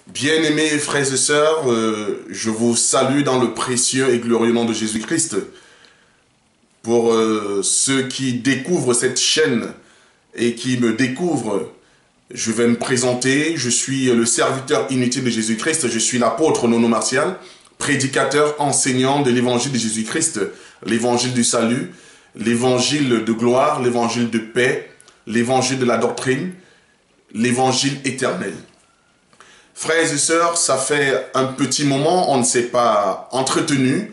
Bien-aimés frères et sœurs, je vous salue dans le précieux et glorieux nom de Jésus-Christ. Pour ceux qui découvrent cette chaîne et qui me découvrent, je vais me présenter. Je suis le serviteur inutile de Jésus-Christ. Je suis l'apôtre Nono Martial, prédicateur, enseignant de l'évangile de Jésus-Christ, l'évangile du salut, l'évangile de gloire, l'évangile de paix, l'évangile de la doctrine, l'évangile éternel. Frères et sœurs, ça fait un petit moment, on ne s'est pas entretenu,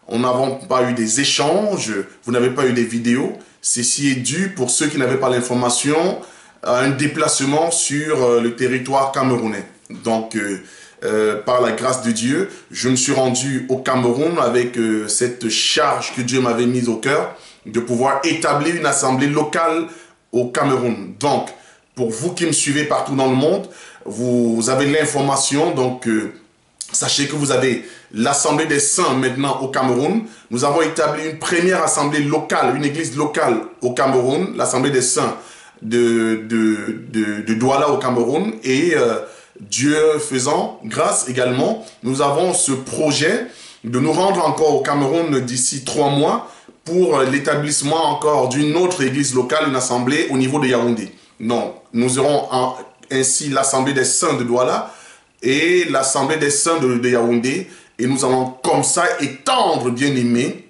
on n'a pas eu des échanges, vous n'avez pas eu des vidéos. Ceci est dû, pour ceux qui n'avaient pas l'information, à un déplacement sur le territoire camerounais. Donc, par la grâce de Dieu, je me suis rendu au Cameroun avec cette charge que Dieu m'avait mise au cœur de pouvoir établir une assemblée locale au Cameroun. Donc, pour vous qui me suivez partout dans le monde, vous avez l'information, donc sachez que vous avez l'Assemblée des Saints maintenant au Cameroun. Nous avons établi une première assemblée locale, une église locale au Cameroun, l'Assemblée des Saints de Douala au Cameroun. Et Dieu faisant grâce également, nous avons ce projet de nous rendre encore au Cameroun d'ici 3 mois pour l'établissement encore d'une autre église locale, une assemblée au niveau de Yaoundé. Non, nous aurons ainsi l'Assemblée des Saints de Douala et l'Assemblée des Saints de Yaoundé. Et nous allons comme ça étendre, bien aimé,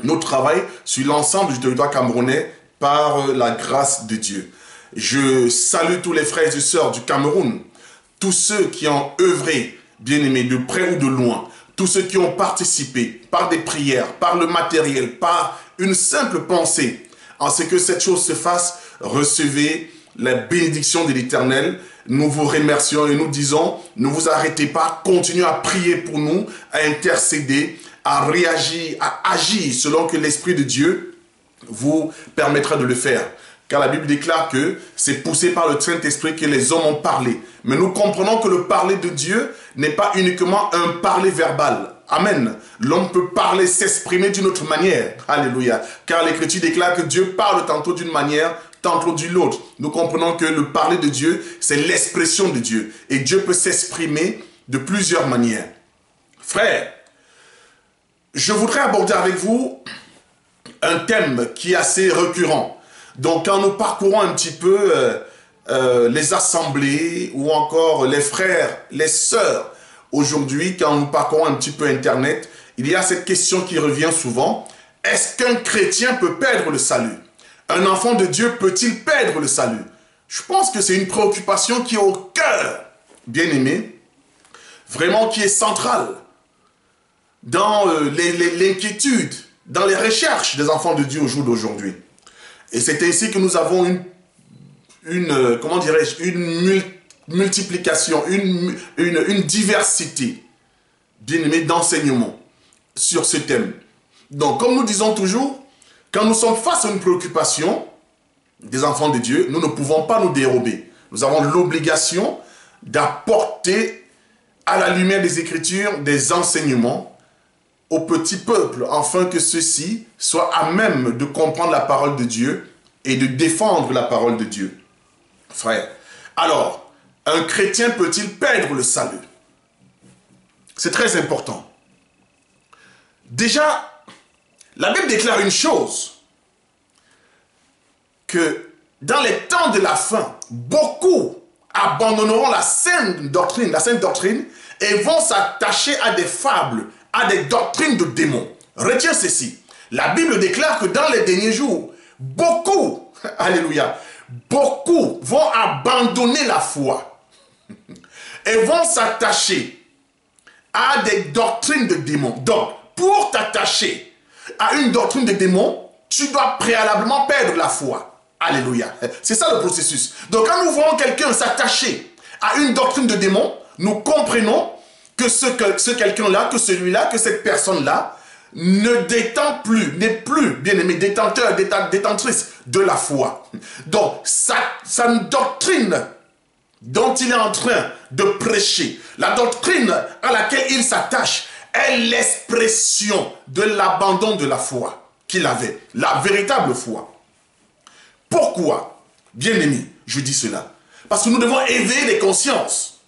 notre travail sur l'ensemble du territoire camerounais par la grâce de Dieu. Je salue tous les frères et sœurs du Cameroun, tous ceux qui ont œuvré, bien aimé, de près ou de loin, tous ceux qui ont participé par des prières, par le matériel, par une simple pensée, en ce que cette chose se fasse. Recevez la bénédiction de l'Éternel. Nous vous remercions et nous disons, ne vous arrêtez pas, continuez à prier pour nous, à intercéder, à réagir, à agir selon que l'Esprit de Dieu vous permettra de le faire. Car la Bible déclare que c'est poussé par le Saint-Esprit que les hommes ont parlé. Mais nous comprenons que le parler de Dieu n'est pas uniquement un parler verbal. Amen. L'homme peut parler, s'exprimer d'une autre manière. Alléluia. Car l'Écriture déclare que Dieu parle tantôt d'une manière, tantôt d'une autre. Nous comprenons que le parler de Dieu, c'est l'expression de Dieu. Et Dieu peut s'exprimer de plusieurs manières. Frères, je voudrais aborder avec vous un thème qui est assez récurrent. Donc, quand nous parcourons un petit peu les assemblées ou encore les frères, les sœurs, aujourd'hui, quand nous parcourons un petit peu Internet, il y a cette question qui revient souvent. Est-ce qu'un chrétien peut perdre le salut? Un enfant de Dieu peut-il perdre le salut? Je pense que c'est une préoccupation qui est au cœur, bien aimé, vraiment qui est centrale dans l'inquiétude, dans les recherches des enfants de Dieu au jour d'aujourd'hui. Et c'est ainsi que nous avons comment dirais-je, une multiplication, une diversité, bien aimé, d'enseignements sur ce thème. Donc, comme nous disons toujours, quand nous sommes face à une préoccupation des enfants de Dieu, nous ne pouvons pas nous dérober. Nous avons l'obligation d'apporter à la lumière des Écritures des enseignements au petit peuple, afin que ceux-ci soient à même de comprendre la parole de Dieu et de défendre la parole de Dieu. Frère, alors, un chrétien peut-il perdre le salut? C'est très important. Déjà, la Bible déclare une chose, que dans les temps de la fin, beaucoup abandonneront la sainte doctrine, et vont s'attacher à des fables, à des doctrines de démons. Retiens ceci, la Bible déclare que dans les derniers jours, beaucoup, alléluia, beaucoup vont abandonner la foi et vont s'attacher à des doctrines de démons. Donc, pour t'attacher à une doctrine de démons, tu dois préalablement perdre la foi. Alléluia. C'est ça le processus. Donc quand nous voyons quelqu'un s'attacher à une doctrine de démons, nous comprenons que ce quelqu'un-là, que celui-là, que cette personne-là ne détend plus, n'est plus, bien aimé, détenteur, détentrice de la foi. Donc sa doctrine dont il est en train de prêcher, la doctrine à laquelle il s'attache, est l'expression de l'abandon de la foi qu'il avait, la véritable foi. Pourquoi, bien-aimé, je dis cela? Parce que nous devons éveiller les consciences.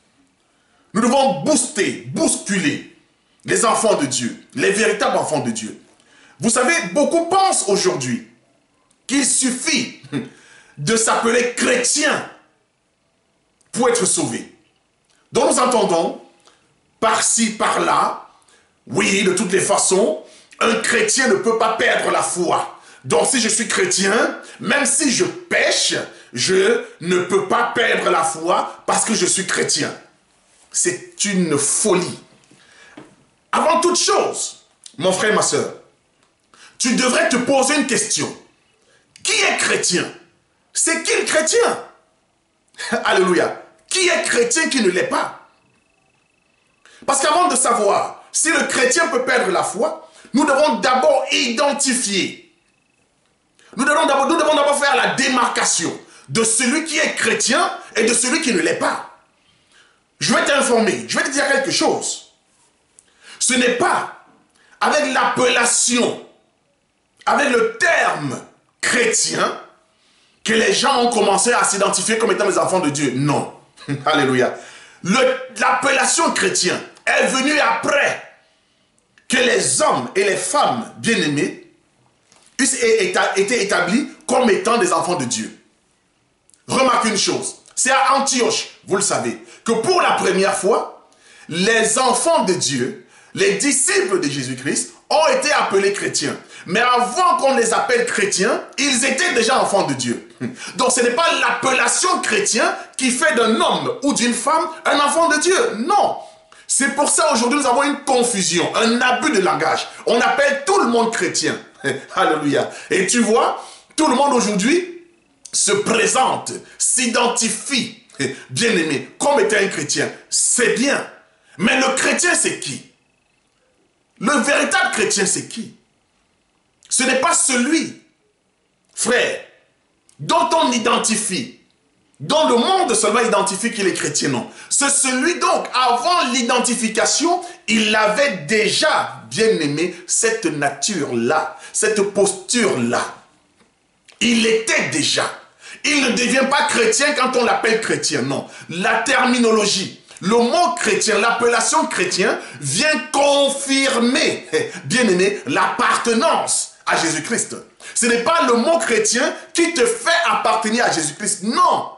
Nous devons booster, bousculer les enfants de Dieu, les véritables enfants de Dieu. Vous savez, beaucoup pensent aujourd'hui qu'il suffit de s'appeler chrétien pour être sauvé. Donc nous entendons, par-ci, par-là, oui, de toutes les façons, un chrétien ne peut pas perdre la foi. Donc si je suis chrétien, même si je pêche, je ne peux pas perdre la foi parce que je suis chrétien. C'est une folie. Avant toute chose, mon frère et ma soeur, tu devrais te poser une question. Qui est chrétien? C'est qui le chrétien? Alléluia. Qui est chrétien qui ne l'est pas? Parce qu'avant de savoir si le chrétien peut perdre la foi, nous devons d'abord identifier. Nous devons d'abord faire la démarcation de celui qui est chrétien et de celui qui ne l'est pas. Je vais t'informer, je vais te dire quelque chose. Ce n'est pas avec l'appellation, avec le terme chrétien, que les gens ont commencé à s'identifier comme étant les enfants de Dieu. Non. Alléluia. L'appellation chrétien est venue après que les hommes et les femmes bien-aimés aient été établis comme étant des enfants de Dieu. Remarquez une chose, c'est à Antioche, vous le savez, que pour la première fois, les enfants de Dieu, les disciples de Jésus-Christ, ont été appelés chrétiens. Mais avant qu'on les appelle chrétiens, ils étaient déjà enfants de Dieu. Donc ce n'est pas l'appellation chrétien qui fait d'un homme ou d'une femme un enfant de Dieu. Non. C'est pour ça aujourd'hui nous avons une confusion, un abus de langage. On appelle tout le monde chrétien. Alléluia. Et tu vois, tout le monde aujourd'hui se présente, s'identifie, bien-aimé, comme étant un chrétien. C'est bien. Mais le chrétien, c'est qui? Le véritable chrétien, c'est qui? Ce n'est pas celui, frère, dont on identifie, dont le monde seulement identifie qu'il est chrétien, non. C'est celui donc, avant l'identification, il avait déjà, bien aimé, cette nature-là, cette posture-là. Il l'était déjà. Il ne devient pas chrétien quand on l'appelle chrétien, non. La terminologie, le mot chrétien, l'appellation chrétien vient confirmer, bien aimé, l'appartenance à Jésus-Christ. Ce n'est pas le mot chrétien qui te fait appartenir à Jésus-Christ, non.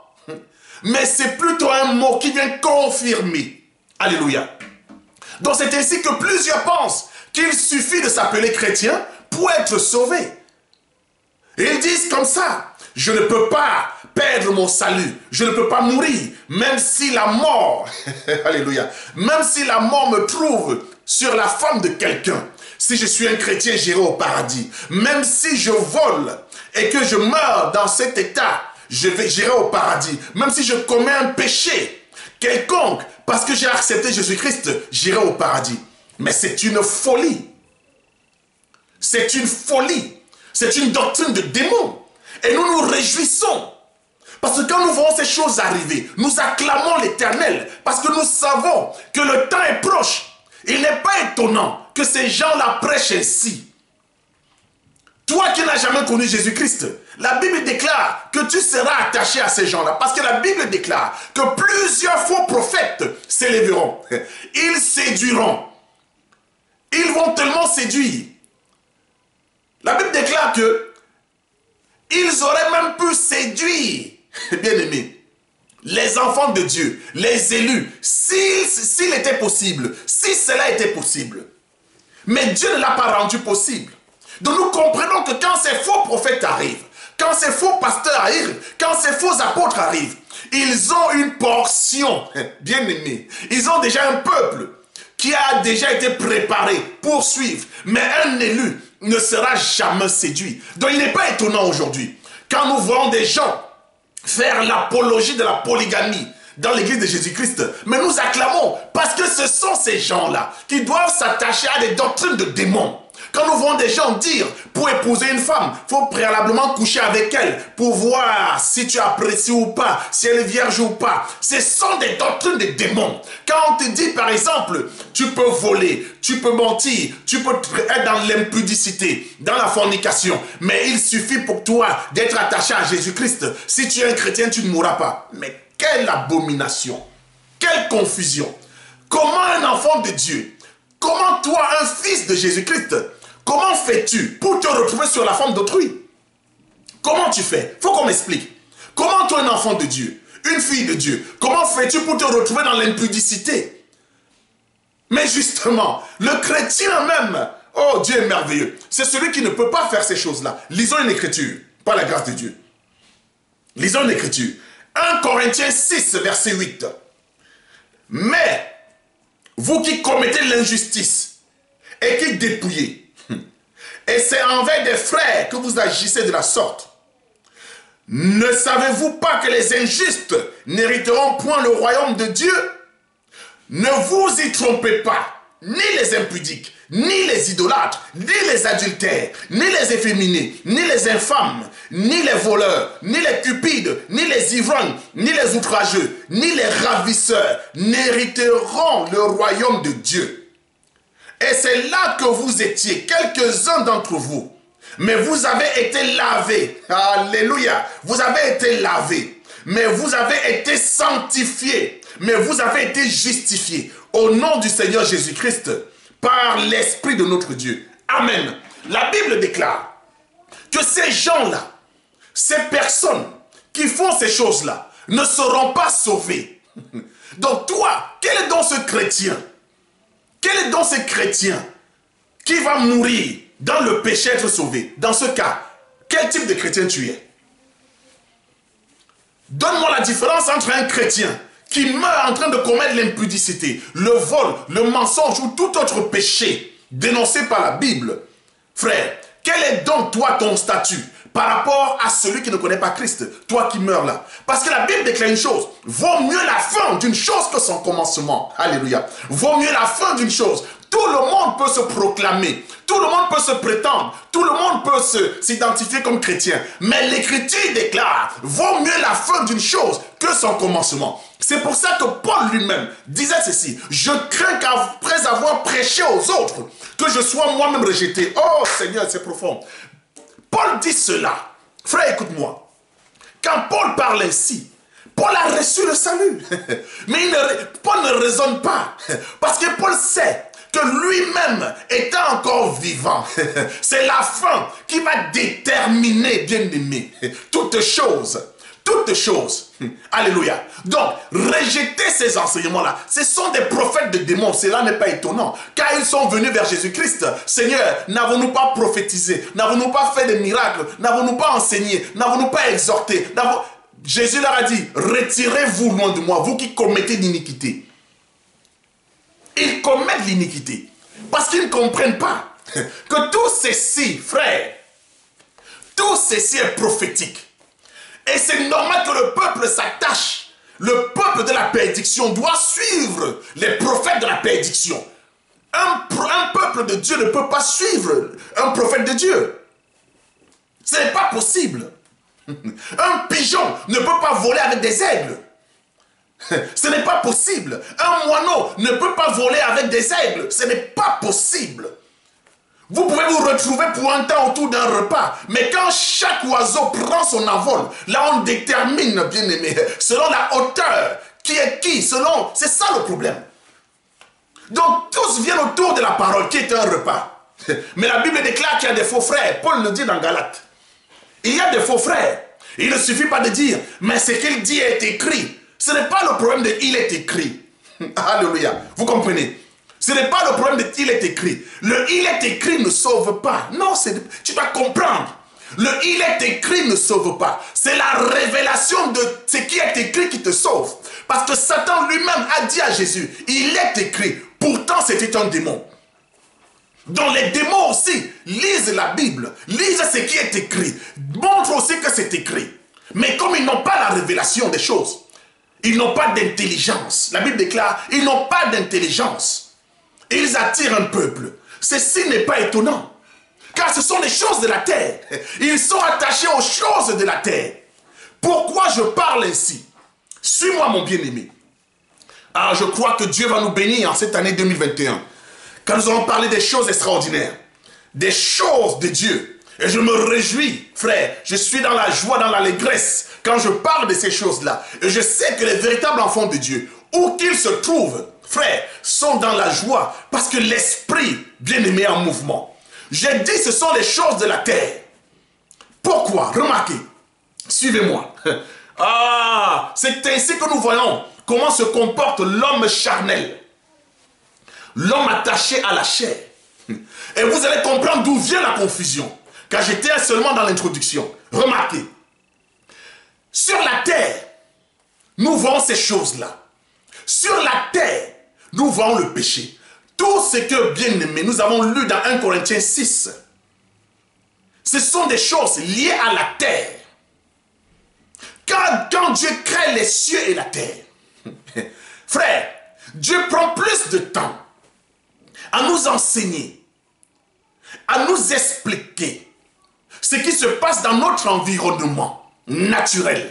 Mais c'est plutôt un mot qui vient confirmer. Alléluia. Donc c'est ainsi que plusieurs pensent qu'il suffit de s'appeler chrétien pour être sauvé. Et ils disent comme ça, je ne peux pas perdre mon salut, je ne peux pas mourir, même si la mort, alléluia, même si la mort me trouve sur la femme de quelqu'un. Si je suis un chrétien, j'irai au paradis. Même si je vole et que je meurs dans cet état, j'irai au paradis. Même si je commets un péché quelconque, parce que j'ai accepté Jésus-Christ, j'irai au paradis. Mais c'est une folie. C'est une folie. C'est une doctrine de démon. Et nous nous réjouissons. Parce que quand nous voyons ces choses arriver, nous acclamons l'Éternel. Parce que nous savons que le temps est proche. Il n'est pas étonnant que ces gens-là prêchent ainsi. Toi qui n'as jamais connu Jésus-Christ, la Bible déclare que tu seras attaché à ces gens-là. Parce que la Bible déclare que plusieurs faux prophètes s'élèveront. Ils séduiront. Ils vont tellement séduire. La Bible déclare que ils auraient même pu séduire, bien aimé, les enfants de Dieu, les élus, s'il était possible, si cela était possible. Mais Dieu ne l'a pas rendu possible. Donc nous comprenons que quand ces faux prophètes arrivent, quand ces faux pasteurs arrivent, quand ces faux apôtres arrivent, ils ont une portion, bien aimé, ils ont déjà un peuple qui a déjà été préparé pour suivre. Mais un élu ne sera jamais séduit. Donc il n'est pas étonnant aujourd'hui, quand nous voyons des gens faire l'apologie de la polygamie dans l'église de Jésus-Christ, mais nous acclamons parce que ce sont ces gens-là qui doivent s'attacher à des doctrines de démons. Quand nous voyons des gens dire, pour épouser une femme, il faut préalablement coucher avec elle pour voir si tu apprécies ou pas, si elle est vierge ou pas. Ce sont des doctrines de démons. Quand on te dit, par exemple, tu peux voler, tu peux mentir, tu peux être dans l'impudicité, dans la fornication, mais il suffit pour toi d'être attaché à Jésus-Christ. Si tu es un chrétien, tu ne mourras pas. Mais quelle abomination, quelle confusion. Comment un enfant de Dieu, comment toi, un fils de Jésus-Christ, comment fais-tu pour te retrouver sur la femme d'autrui? Comment tu fais? Faut qu'on m'explique. Comment toi, un enfant de Dieu, une fille de Dieu, comment fais-tu pour te retrouver dans l'impudicité? Mais justement, le chrétien même, oh Dieu est merveilleux, c'est celui qui ne peut pas faire ces choses-là. Lisons une écriture, par la grâce de Dieu. Lisons une écriture. 1 Corinthiens 6, verset 8. Mais, vous qui commettez l'injustice et qui dépouillez, et c'est envers des frères que vous agissez de la sorte, ne savez-vous pas que les injustes n'hériteront point le royaume de Dieu? Ne vous y trompez pas, ni les impudiques, ni les idolâtres, ni les adultères, ni les efféminés, ni les infâmes, ni les voleurs, ni les cupides, ni les ivrognes, ni les outrageux, ni les ravisseurs n'hériteront le royaume de Dieu. Et c'est là que vous étiez, quelques-uns d'entre vous. Mais vous avez été lavés. Alléluia. Vous avez été lavés. Mais vous avez été sanctifiés. Mais vous avez été justifiés. Au nom du Seigneur Jésus-Christ. Par l'Esprit de notre Dieu. Amen. La Bible déclare que ces gens-là, ces personnes qui font ces choses-là, ne seront pas sauvés. Donc toi, quel est donc ce chrétien? Quel est donc ce chrétien qui va mourir dans le péché, être sauvé? Dans ce cas, quel type de chrétien tu es? Donne-moi la différence entre un chrétien qui meurt en train de commettre l'impudicité, le vol, le mensonge ou tout autre péché dénoncé par la Bible. Frère, quel est donc toi ton statut par rapport à celui qui ne connaît pas Christ, toi qui meurs là? Parce que la Bible déclare une chose, vaut mieux la fin d'une chose que son commencement. Alléluia. Vaut mieux la fin d'une chose. Tout le monde peut se proclamer, tout le monde peut se prétendre, tout le monde peut s'identifier comme chrétien. Mais l'Écriture déclare, vaut mieux la fin d'une chose que son commencement. C'est pour ça que Paul lui-même disait ceci, je crains qu'après avoir prêché aux autres, que je sois moi-même rejeté. Oh Seigneur, c'est profond. Paul dit cela. Frère, écoute-moi. Quand Paul parle ainsi, Paul a reçu le salut. Mais Paul ne raisonne pas. Parce que Paul sait que lui-même étant encore vivant, c'est la fin qui va déterminer, bien-aimé, toutes choses. Toutes choses. Alléluia. Donc, rejeter ces enseignements-là, ce sont des prophètes de démons. Cela n'est pas étonnant. Car ils sont venus vers Jésus-Christ. Seigneur, n'avons-nous pas prophétisé? N'avons-nous pas fait des miracles? N'avons-nous pas enseigné? N'avons-nous pas exhorté? Jésus leur a dit, retirez-vous loin de moi, vous qui commettez l'iniquité. Ils commettent l'iniquité. Parce qu'ils ne comprennent pas que tout ceci, frère, tout ceci est prophétique. Et c'est normal que le peuple s'attache. Le peuple de la perdition doit suivre les prophètes de la perdition. Un peuple de Dieu ne peut pas suivre un prophète de Dieu. Ce n'est pas possible. Un pigeon ne peut pas voler avec des aigles. Ce n'est pas possible. Un moineau ne peut pas voler avec des aigles. Ce n'est pas possible. Vous pouvez vous retrouver pour un temps autour d'un repas. Mais quand chaque oiseau prend son envol, là on détermine, bien aimé, selon la hauteur, qui est qui, selon... C'est ça le problème. Donc tous viennent autour de la parole, qui est un repas. Mais la Bible déclare qu'il y a des faux frères. Paul le dit dans Galates. Il y a des faux frères. Il ne suffit pas de dire, mais ce qu'il dit est écrit. Ce n'est pas le problème de « il est écrit ». Alléluia. Vous comprenez? Ce n'est pas le problème de « il est écrit ». Le « il est écrit » ne sauve pas. Non, tu dois comprendre. Le « il est écrit » ne sauve pas. C'est la révélation de ce qui est écrit qui te sauve. Parce que Satan lui-même a dit à Jésus, il est écrit. Pourtant, c'était un démon. Donc les démons aussi lisent la Bible, lisent ce qui est écrit, montrent aussi que c'est écrit. Mais comme ils n'ont pas la révélation des choses, ils n'ont pas d'intelligence. La Bible déclare, ils n'ont pas d'intelligence. Ils attirent un peuple. Ceci n'est pas étonnant. Car ce sont les choses de la terre. Ils sont attachés aux choses de la terre. Pourquoi je parle ainsi? Suis-moi mon bien-aimé. Alors je crois que Dieu va nous bénir en cette année 2021. Quand nous allons parler des choses extraordinaires. Des choses de Dieu. Et je me réjouis, frère. Je suis dans la joie, dans l'allégresse quand je parle de ces choses-là. Et je sais que les véritables enfants de Dieu où qu'ils se trouvent, frères, sont dans la joie parce que l'esprit bien-aimé est en mouvement. J'ai dit ce sont les choses de la terre. Pourquoi? Remarquez, suivez-moi. Ah, c'est ainsi que nous voyons comment se comporte l'homme charnel, l'homme attaché à la chair. Et vous allez comprendre d'où vient la confusion, car j'étais seulement dans l'introduction. Remarquez, sur la terre, nous voyons ces choses-là. Sur la terre, nous voyons le péché. Tout ce que, bien aimé, nous avons lu dans 1 Corinthiens 6, ce sont des choses liées à la terre. Quand Dieu crée les cieux et la terre, frère, Dieu prend plus de temps à nous enseigner, à nous expliquer ce qui se passe dans notre environnement naturel,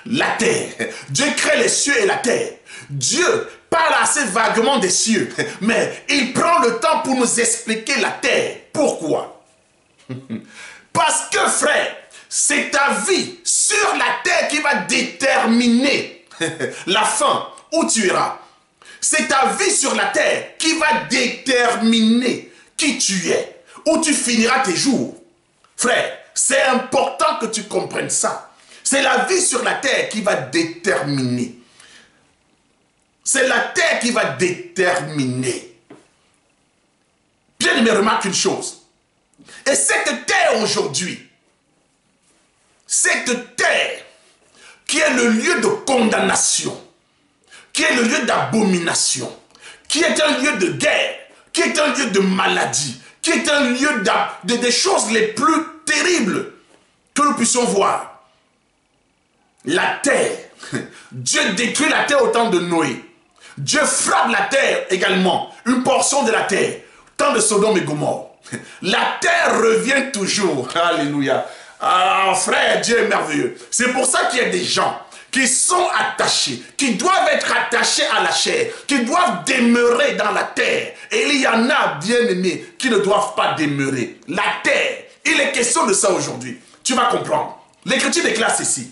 la terre. Dieu crée les cieux et la terre. Dieu parle assez vaguement des cieux, mais il prend le temps pour nous expliquer la terre. Pourquoi? Parce que, frère, c'est ta vie sur la terre qui va déterminer la fin où tu iras. C'est ta vie sur la terre qui va déterminer qui tu es, où tu finiras tes jours. Frère, c'est important que tu comprennes ça. C'est la vie sur la terre qui va déterminer. C'est la terre qui va déterminer. Bien aimé, remarque une chose. Et cette terre aujourd'hui, cette terre qui est le lieu de condamnation, qui est le lieu d'abomination, qui est un lieu de guerre, qui est un lieu de maladie, qui est un lieu des choses les plus terribles que nous puissions voir. La terre, Dieu détruit la terre au temps de Noé. Dieu frappe la terre également, une portion de la terre, temps de Sodome et Gomorrhe. La terre revient toujours. Alléluia. Ah, frère, Dieu est merveilleux. C'est pour ça qu'il y a des gens qui sont attachés, qui doivent être attachés à la chair, qui doivent demeurer dans la terre. Et il y en a, bien-aimés, qui ne doivent pas demeurer. La terre, il est question de ça aujourd'hui. Tu vas comprendre. L'Écriture déclare ceci.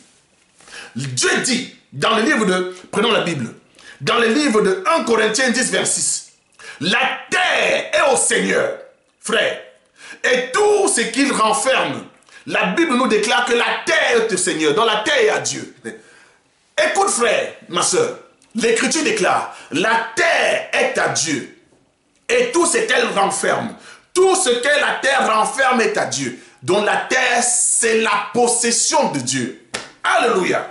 Dieu dit, dans le livre de, prenons la Bible, dans le livre de 1 Corinthiens 10, vers 6, la terre est au Seigneur, frère, et tout ce qu'il renferme. La Bible nous déclare que la terre est au Seigneur, dans la terre est à Dieu. Écoute, frère, ma soeur, l'Écriture déclare, la terre est à Dieu, et tout ce qu'elle renferme, tout ce que la terre renferme est à Dieu. Donc la terre, c'est la possession de Dieu. Alléluia.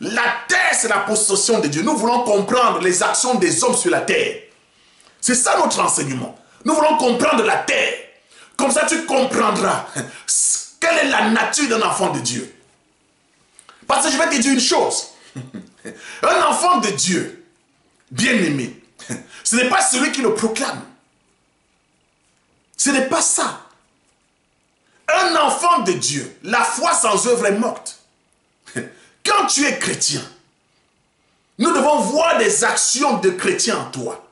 La terre, c'est la possession de Dieu. Nous voulons comprendre les actions des hommes sur la terre. C'est ça notre enseignement. Nous voulons comprendre la terre. Comme ça, tu comprendras quelle est la nature d'un enfant de Dieu. Parce que je vais te dire une chose. Un enfant de Dieu, bien-aimé, ce n'est pas celui qui le proclame. Ce n'est pas ça. Un enfant de Dieu, la foi sans œuvre est morte. Quand tu es chrétien, nous devons voir des actions de chrétien en toi.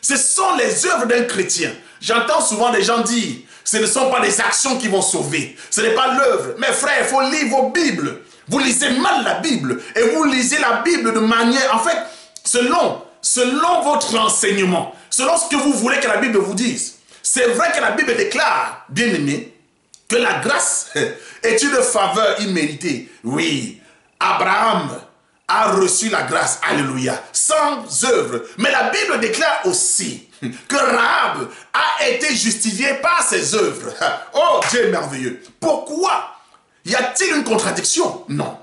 Ce sont les œuvres d'un chrétien. J'entends souvent des gens dire, ce ne sont pas des actions qui vont sauver. Ce n'est pas l'œuvre. Mais frère, il faut lire vos Bibles. Vous lisez mal la Bible. Et vous lisez la Bible de manière, en fait, selon votre enseignement, selon ce que vous voulez que la Bible vous dise. C'est vrai que la Bible déclare, bien aimé, que la grâce est une faveur imméritée. Oui, Abraham a reçu la grâce, alléluia, sans œuvre. Mais la Bible déclare aussi que Rahab a été justifiée par ses œuvres. Oh, Dieu est merveilleux. Pourquoi? Y a-t-il une contradiction? Non.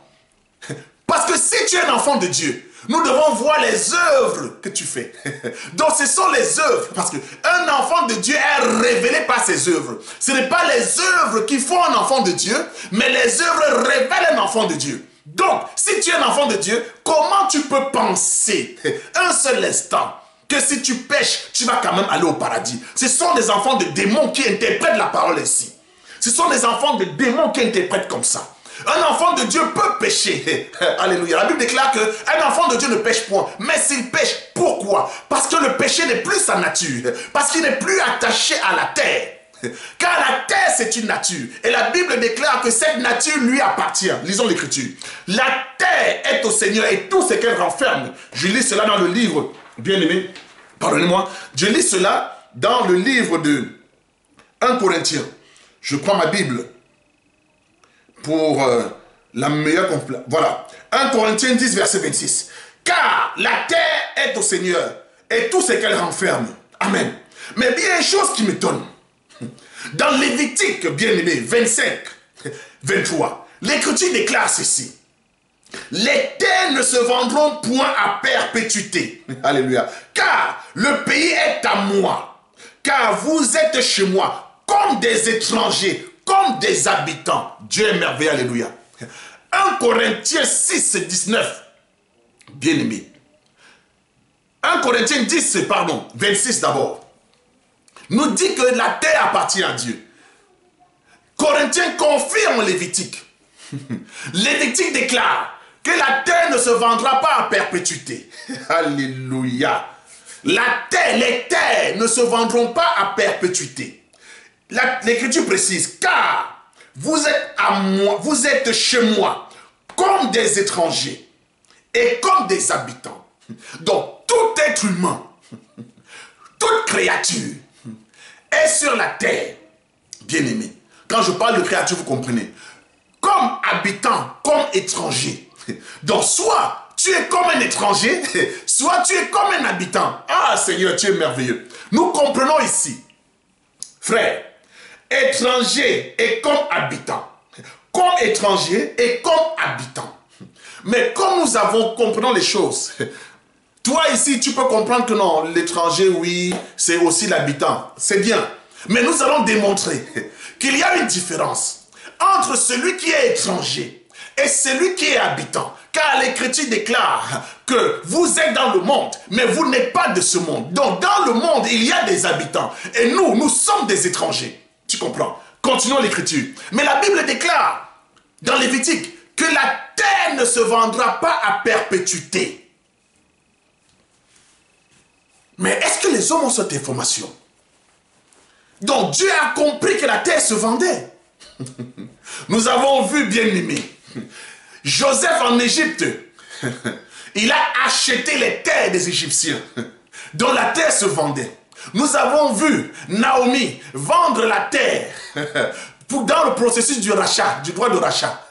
Parce que si tu es un enfant de Dieu, nous devons voir les œuvres que tu fais. Donc ce sont les œuvres. Parce qu'un enfant de Dieu est révélé par ses œuvres. Ce n'est pas les œuvres qui font un enfant de Dieu, mais les œuvres révèlent un enfant de Dieu. Donc, si tu es un enfant de Dieu, comment tu peux penser un seul instant que si tu pêches, tu vas quand même aller au paradis? Ce sont des enfants de démons qui interprètent la parole ainsi. Ce sont des enfants de démons qui interprètent comme ça. Un enfant de Dieu peut pécher. Alléluia. La Bible déclare qu'un enfant de Dieu ne pêche point. Mais s'il pêche, pourquoi? Parce que le péché n'est plus sa nature. Parce qu'il n'est plus attaché à la terre. Car la terre, c'est une nature. Et la Bible déclare que cette nature lui appartient. Lisons l'Écriture. La terre est au Seigneur et tout ce qu'elle renferme. Je lis cela dans le livre, bien-aimé, pardonnez-moi. Je lis cela dans le livre de 1 Corinthiens. Je prends ma Bible pour la meilleure complète. Voilà. 1 Corinthiens 10, verset 26. Car la terre est au Seigneur et tout ce qu'elle renferme. Amen. Mais il y a une chose qui m'étonne. Dans Lévitique, bien-aimé, 25, 23, l'Écriture déclare ceci. Les terres ne se vendront point à perpétuité. Alléluia. Car le pays est à moi. Car vous êtes chez moi comme des étrangers, comme des habitants. Dieu est merveilleux. Alléluia. 1 Corinthiens 6, 19. Bien-aimé. 1 Corinthiens 10, pardon, 26 d'abord. Nous dit que la terre appartient à Dieu. Corinthiens confirme Lévitique. Lévitique déclare que la terre ne se vendra pas à perpétuité. Alléluia. La terre, les terres ne se vendront pas à perpétuité. L'Écriture précise, car vous êtes à moi, vous êtes chez moi, comme des étrangers et comme des habitants. Donc, tout être humain, toute créature est sur la terre, bien-aimé. Quand je parle de créature, vous comprenez. Comme habitant, comme étranger. Donc, soit tu es comme un étranger, soit tu es comme un habitant. Ah, Seigneur, tu es merveilleux. Nous comprenons ici, frère, étranger et comme habitant. Comme étranger et comme habitant. Mais comme nous comprenons les choses, toi ici, tu peux comprendre que non, l'étranger, oui, c'est aussi l'habitant. C'est bien. Mais nous allons démontrer qu'il y a une différence entre celui qui est étranger et celui qui est habitant. Car l'Écriture déclare que vous êtes dans le monde, mais vous n'êtes pas de ce monde. Donc dans le monde, il y a des habitants. Et nous sommes des étrangers. Tu comprends? Continuons l'Écriture. Mais la Bible déclare dans Lévitique que la terre ne se vendra pas à perpétuité. Mais est-ce que les hommes ont cette information? Donc Dieu a compris que la terre se vendait. Nous avons vu, bien-aimés, Joseph en Égypte, il a acheté les terres des Égyptiens, dont la terre se vendait. Nous avons vu Naomi vendre la terre dans le processus du rachat, du droit de rachat.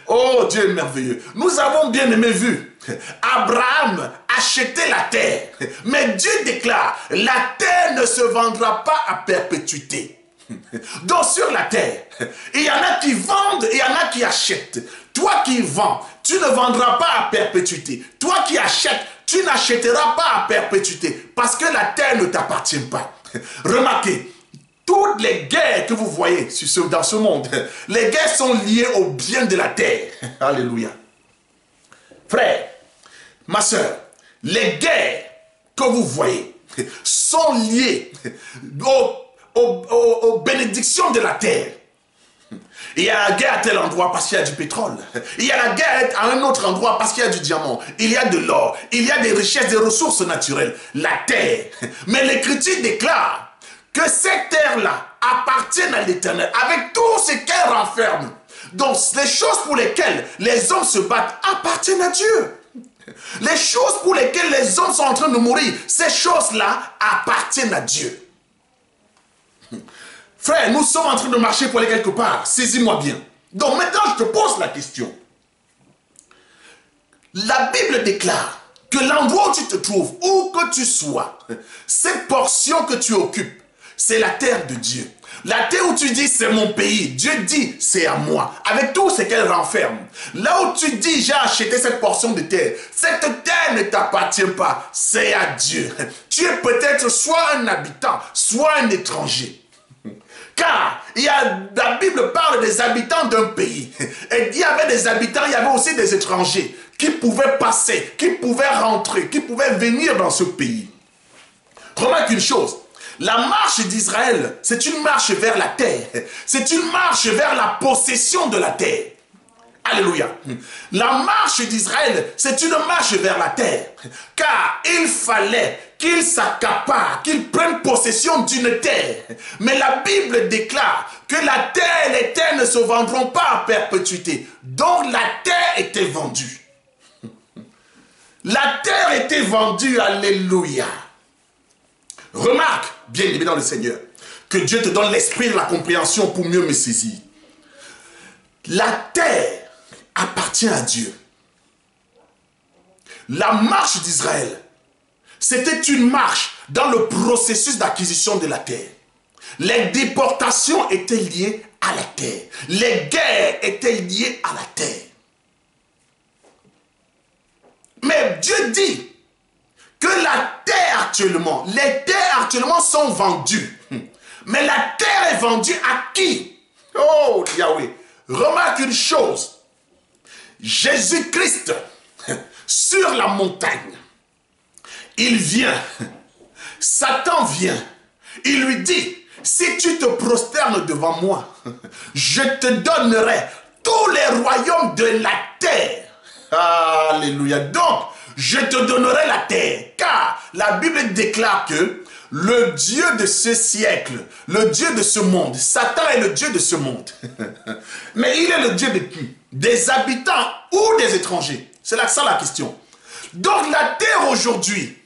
Oh, Dieu est merveilleux. Nous avons bien aimé vu Abraham acheter la terre. Mais Dieu déclare, la terre ne se vendra pas à perpétuité. Donc sur la terre, il y en a qui vendent et il y en a qui achètent. Toi qui vends, tu ne vendras pas à perpétuité. Toi qui achètes, tu n'achèteras pas à perpétuité. Parce que la terre ne t'appartient pas. Remarquez, toutes les guerres que vous voyez dans ce monde, les guerres sont liées au bien de la terre. Alléluia. Frère, ma soeur, les guerres que vous voyez sont liées aux bénédictions de la terre. Il y a la guerre à tel endroit parce qu'il y a du pétrole. Il y a la guerre à un autre endroit parce qu'il y a du diamant. Il y a de l'or. Il y a des richesses, des ressources naturelles. La terre. Mais l'Écriture déclare que cette terre-là appartient à l'Éternel avec tout ce qu'elle renferme. Donc, les choses pour lesquelles les hommes se battent appartiennent à Dieu. Les choses pour lesquelles les hommes sont en train de mourir, ces choses-là appartiennent à Dieu. Frère, nous sommes en train de marcher pour aller quelque part. Saisis-moi bien. Donc maintenant, je te pose la question. La Bible déclare que l'endroit où tu te trouves, où que tu sois, cette portion que tu occupes, c'est la terre de Dieu. La terre où tu dis c'est mon pays, Dieu dit c'est à moi, avec tout ce qu'elle renferme. Là où tu dis j'ai acheté cette portion de terre, cette terre ne t'appartient pas, c'est à Dieu. Tu es peut-être soit un habitant, soit un étranger. Car la Bible parle des habitants d'un pays. Et il y avait des habitants, il y avait aussi des étrangers qui pouvaient passer, qui pouvaient rentrer, qui pouvaient venir dans ce pays. Remarque une chose. La marche d'Israël, c'est une marche vers la terre. C'est une marche vers la possession de la terre. Alléluia. La marche d'Israël, c'est une marche vers la terre. Car il fallait qu'ils s'accaparent, qu'ils prennent possession d'une terre. Mais la Bible déclare que la terre et les terres ne se vendront pas à perpétuité. Donc la terre était vendue. La terre était vendue, alléluia. Remarque, bien aimé dans le Seigneur, que Dieu te donne l'esprit de la compréhension pour mieux me saisir. La terre appartient à Dieu. La marche d'Israël, c'était une marche dans le processus d'acquisition de la terre. Les déportations étaient liées à la terre. Les guerres étaient liées à la terre. Mais Dieu dit que la terre actuellement, les terres actuellement sont vendues. Mais la terre est vendue à qui? Oh Yahweh, remarque une chose. Jésus-Christ, sur la montagne, il vient, Satan vient, il lui dit, si tu te prosternes devant moi, je te donnerai tous les royaumes de la terre. Alléluia. Donc, je te donnerai la terre, car la Bible déclare que le Dieu de ce siècle, le Dieu de ce monde, Satan est le Dieu de ce monde. Mais il est le Dieu de qui? Des habitants ou des étrangers? C'est ça la question. Donc la terre aujourd'hui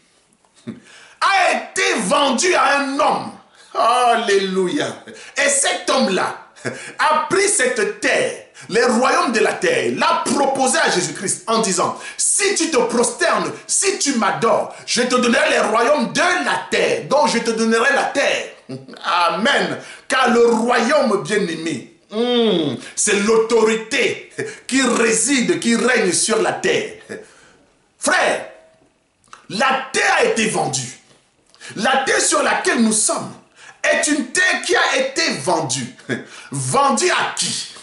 a été vendue à un homme. Alléluia. Et cet homme-là a pris cette terre, les royaumes de la terre, l'a proposé à Jésus-Christ en disant, si tu te prosternes, si tu m'adores, je te donnerai les royaumes de la terre. Donc je te donnerai la terre. Amen. Car le royaume bien-aimé, c'est l'autorité qui réside, qui règne sur la terre. Frère, la terre a été vendue. La terre sur laquelle nous sommes est une terre qui a été vendue. Vendue à qui?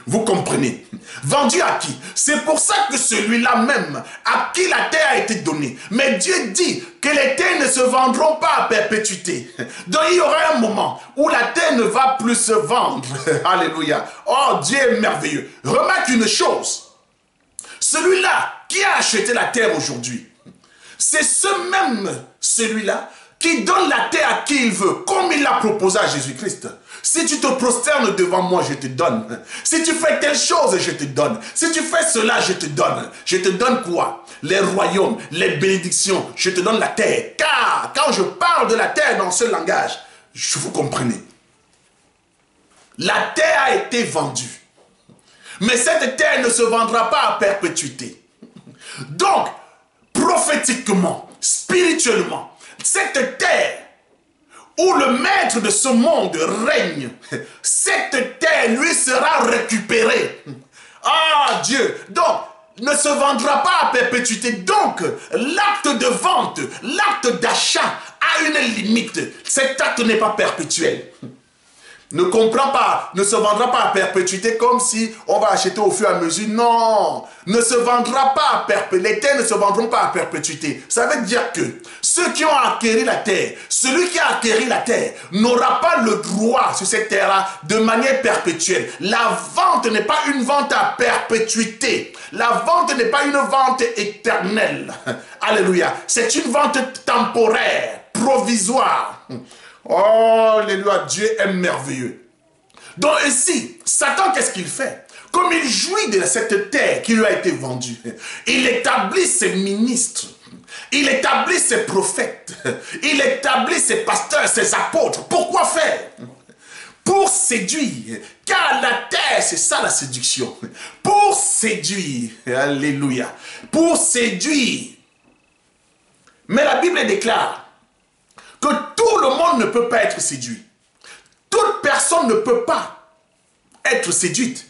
Vous comprenez? Vendu à qui? C'est pour ça que celui-là même à qui la terre a été donnée. Mais Dieu dit que les terres ne se vendront pas à perpétuité. Donc il y aura un moment où la terre ne va plus se vendre. Alléluia. Oh, Dieu est merveilleux. Remarque une chose. Celui-là qui a acheté la terre aujourd'hui, c'est celui-là qui donne la terre à qui il veut, comme il l'a proposé à Jésus-Christ. Si tu te prosternes devant moi, je te donne. Si tu fais telle chose, je te donne. Si tu fais cela, je te donne. Je te donne quoi? Les royaumes, les bénédictions. Je te donne la terre. Car quand je parle de la terre dans ce langage, vous comprenez. La terre a été vendue. Mais cette terre ne se vendra pas à perpétuité. Donc, prophétiquement, spirituellement, cette terre où le maître de ce monde règne, cette terre lui sera récupérée. Ah Dieu, donc ne se vendra pas à perpétuité. Donc l'acte de vente, l'acte d'achat a une limite. Cet acte n'est pas perpétuel. Ne comprends pas, ne se vendra pas à perpétuité comme si on va acheter au fur et à mesure. Non, ne se vendra pas à perpétuité. Les terres ne se vendront pas à perpétuité. Ça veut dire que ceux qui ont acquis la terre, celui qui a acquis la terre n'aura pas le droit sur cette terre-là de manière perpétuelle. La vente n'est pas une vente à perpétuité. La vente n'est pas une vente éternelle. Alléluia. C'est une vente temporaire, provisoire. Oh, alléluia, Dieu est merveilleux. Donc ici, Satan, qu'est-ce qu'il fait? Comme il jouit de cette terre qui lui a été vendue, il établit ses ministres, il établit ses prophètes, il établit ses pasteurs, ses apôtres. Pourquoi faire? Pour séduire. Car la terre, c'est ça la séduction. Pour séduire. Alléluia. Pour séduire. Mais la Bible déclare que tout le monde ne peut pas être séduit. Toute personne ne peut pas être séduite.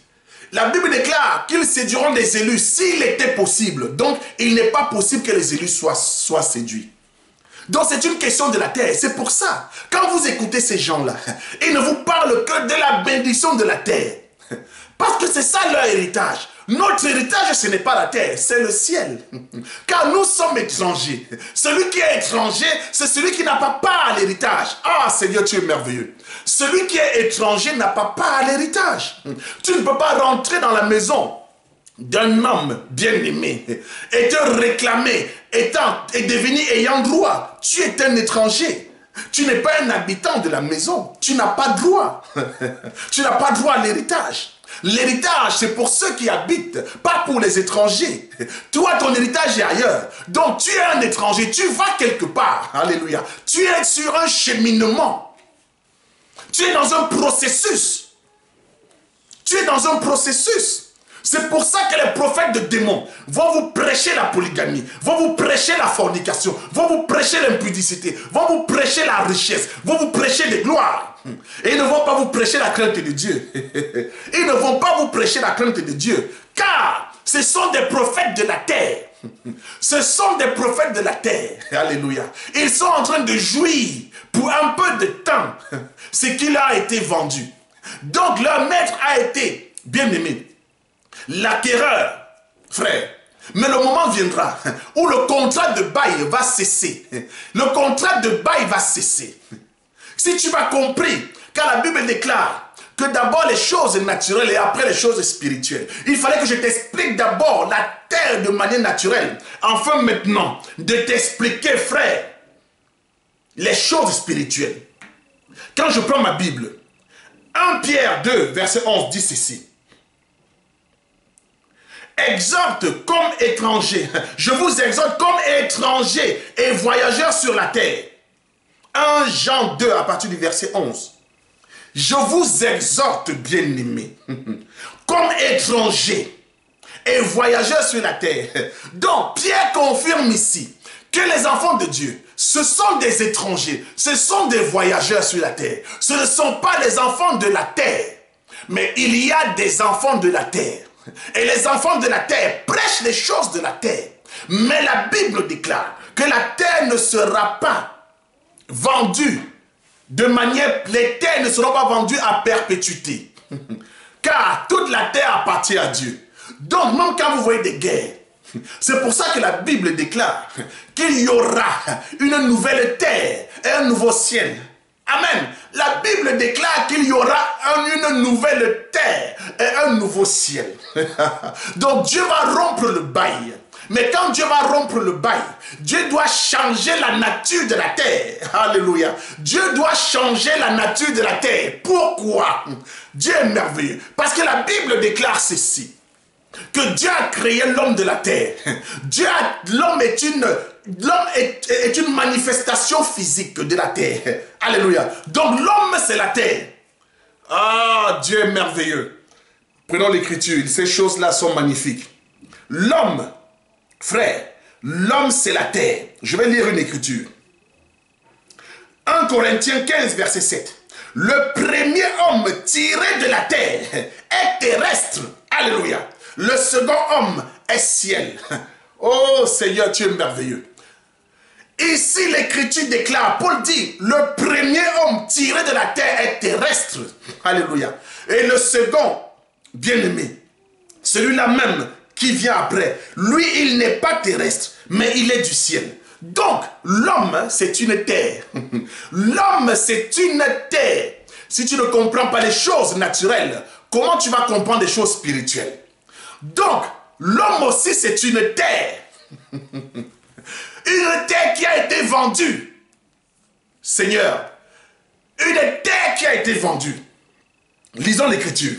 La Bible déclare qu'ils séduiront des élus s'il était possible. Donc, il n'est pas possible que les élus soient séduits. Donc, c'est une question de la terre. C'est pour ça, quand vous écoutez ces gens-là, ils ne vous parlent que de la bénédiction de la terre. Parce que c'est ça leur héritage. Notre héritage, ce n'est pas la terre, c'est le ciel. Car nous sommes étrangers. Celui qui est étranger, c'est celui qui n'a pas part à l'héritage. Ah, Seigneur, tu es merveilleux. Celui qui est étranger n'a pas part à l'héritage. Tu ne peux pas rentrer dans la maison d'un homme bien-aimé et te réclamer est devenu ayant droit. Tu es un étranger. Tu n'es pas un habitant de la maison. Tu n'as pas droit. Tu n'as pas droit à l'héritage. L'héritage, c'est pour ceux qui habitent, pas pour les étrangers. Toi, ton héritage est ailleurs. Donc, tu es un étranger. Tu vas quelque part. Alléluia. Tu es sur un cheminement. Tu es dans un processus. Tu es dans un processus. C'est pour ça que les prophètes de démons vont vous prêcher la polygamie, vont vous prêcher la fornication, vont vous prêcher l'impudicité, vont vous prêcher la richesse, vont vous prêcher des gloires. Et ils ne vont pas vous prêcher la crainte de Dieu. Ils ne vont pas vous prêcher la crainte de Dieu. Car ce sont des prophètes de la terre. Ce sont des prophètes de la terre. Alléluia. Ils sont en train de jouir pour un peu de temps ce qui leur a été vendu. Donc leur maître a été bien-aimé. L'acquéreur, frère, mais le moment viendra où le contrat de bail va cesser. Le contrat de bail va cesser. Si tu m'as compris, car la Bible déclare que d'abord les choses naturelles et après les choses spirituelles. Il fallait que je t'explique d'abord la terre de manière naturelle, afin maintenant de t'expliquer, frère, les choses spirituelles. Quand je prends ma Bible, 1 Pierre 2, verset 11 dit ceci. Exhorte comme étranger. Je vous exhorte comme étranger et voyageur sur la terre. 1 Jean 2 à partir du verset 11. Je vous exhorte, bien-aimés, comme étranger et voyageur sur la terre. Donc Pierre confirme ici que les enfants de Dieu, ce sont des étrangers, ce sont des voyageurs sur la terre. Ce ne sont pas les enfants de la terre, mais il y a des enfants de la terre. Et les enfants de la terre prêchent les choses de la terre. Mais la Bible déclare que la terre ne sera pas vendue de manière... Les terres ne seront pas vendues à perpétuité. Car toute la terre appartient à Dieu. Donc même quand vous voyez des guerres, c'est pour ça que la Bible déclare qu'il y aura une nouvelle terre et un nouveau ciel. Amen. La Bible déclare qu'il y aura une nouvelle terre et un nouveau ciel. Donc Dieu va rompre le bail. Mais quand Dieu va rompre le bail, Dieu doit changer la nature de la terre. Alléluia. Dieu doit changer la nature de la terre. Pourquoi? Dieu est merveilleux. Parce que la Bible déclare ceci. Que Dieu a créé l'homme de la terre. L'homme est une manifestation physique de la terre. Alléluia. Donc l'homme c'est la terre. Ah, Dieu est merveilleux. Prenons l'écriture. Ces choses-là sont magnifiques. L'homme, frère, l'homme c'est la terre. Je vais lire une écriture. 1 Corinthiens 15, verset 7. Le premier homme tiré de la terre est terrestre. Alléluia. Le second homme est ciel. Oh Seigneur, tu es merveilleux. Ici, l'Écriture déclare, Paul dit, le premier homme tiré de la terre est terrestre. Alléluia. Et le second, bien-aimé, celui-là même qui vient après, lui, il n'est pas terrestre, mais il est du ciel. Donc, l'homme, c'est une terre. L'homme, c'est une terre. Si tu ne comprends pas les choses naturelles, comment tu vas comprendre les choses spirituelles? Donc, l'homme aussi, c'est une terre. Une terre qui a été vendue. Seigneur, une terre qui a été vendue. Lisons l'écriture.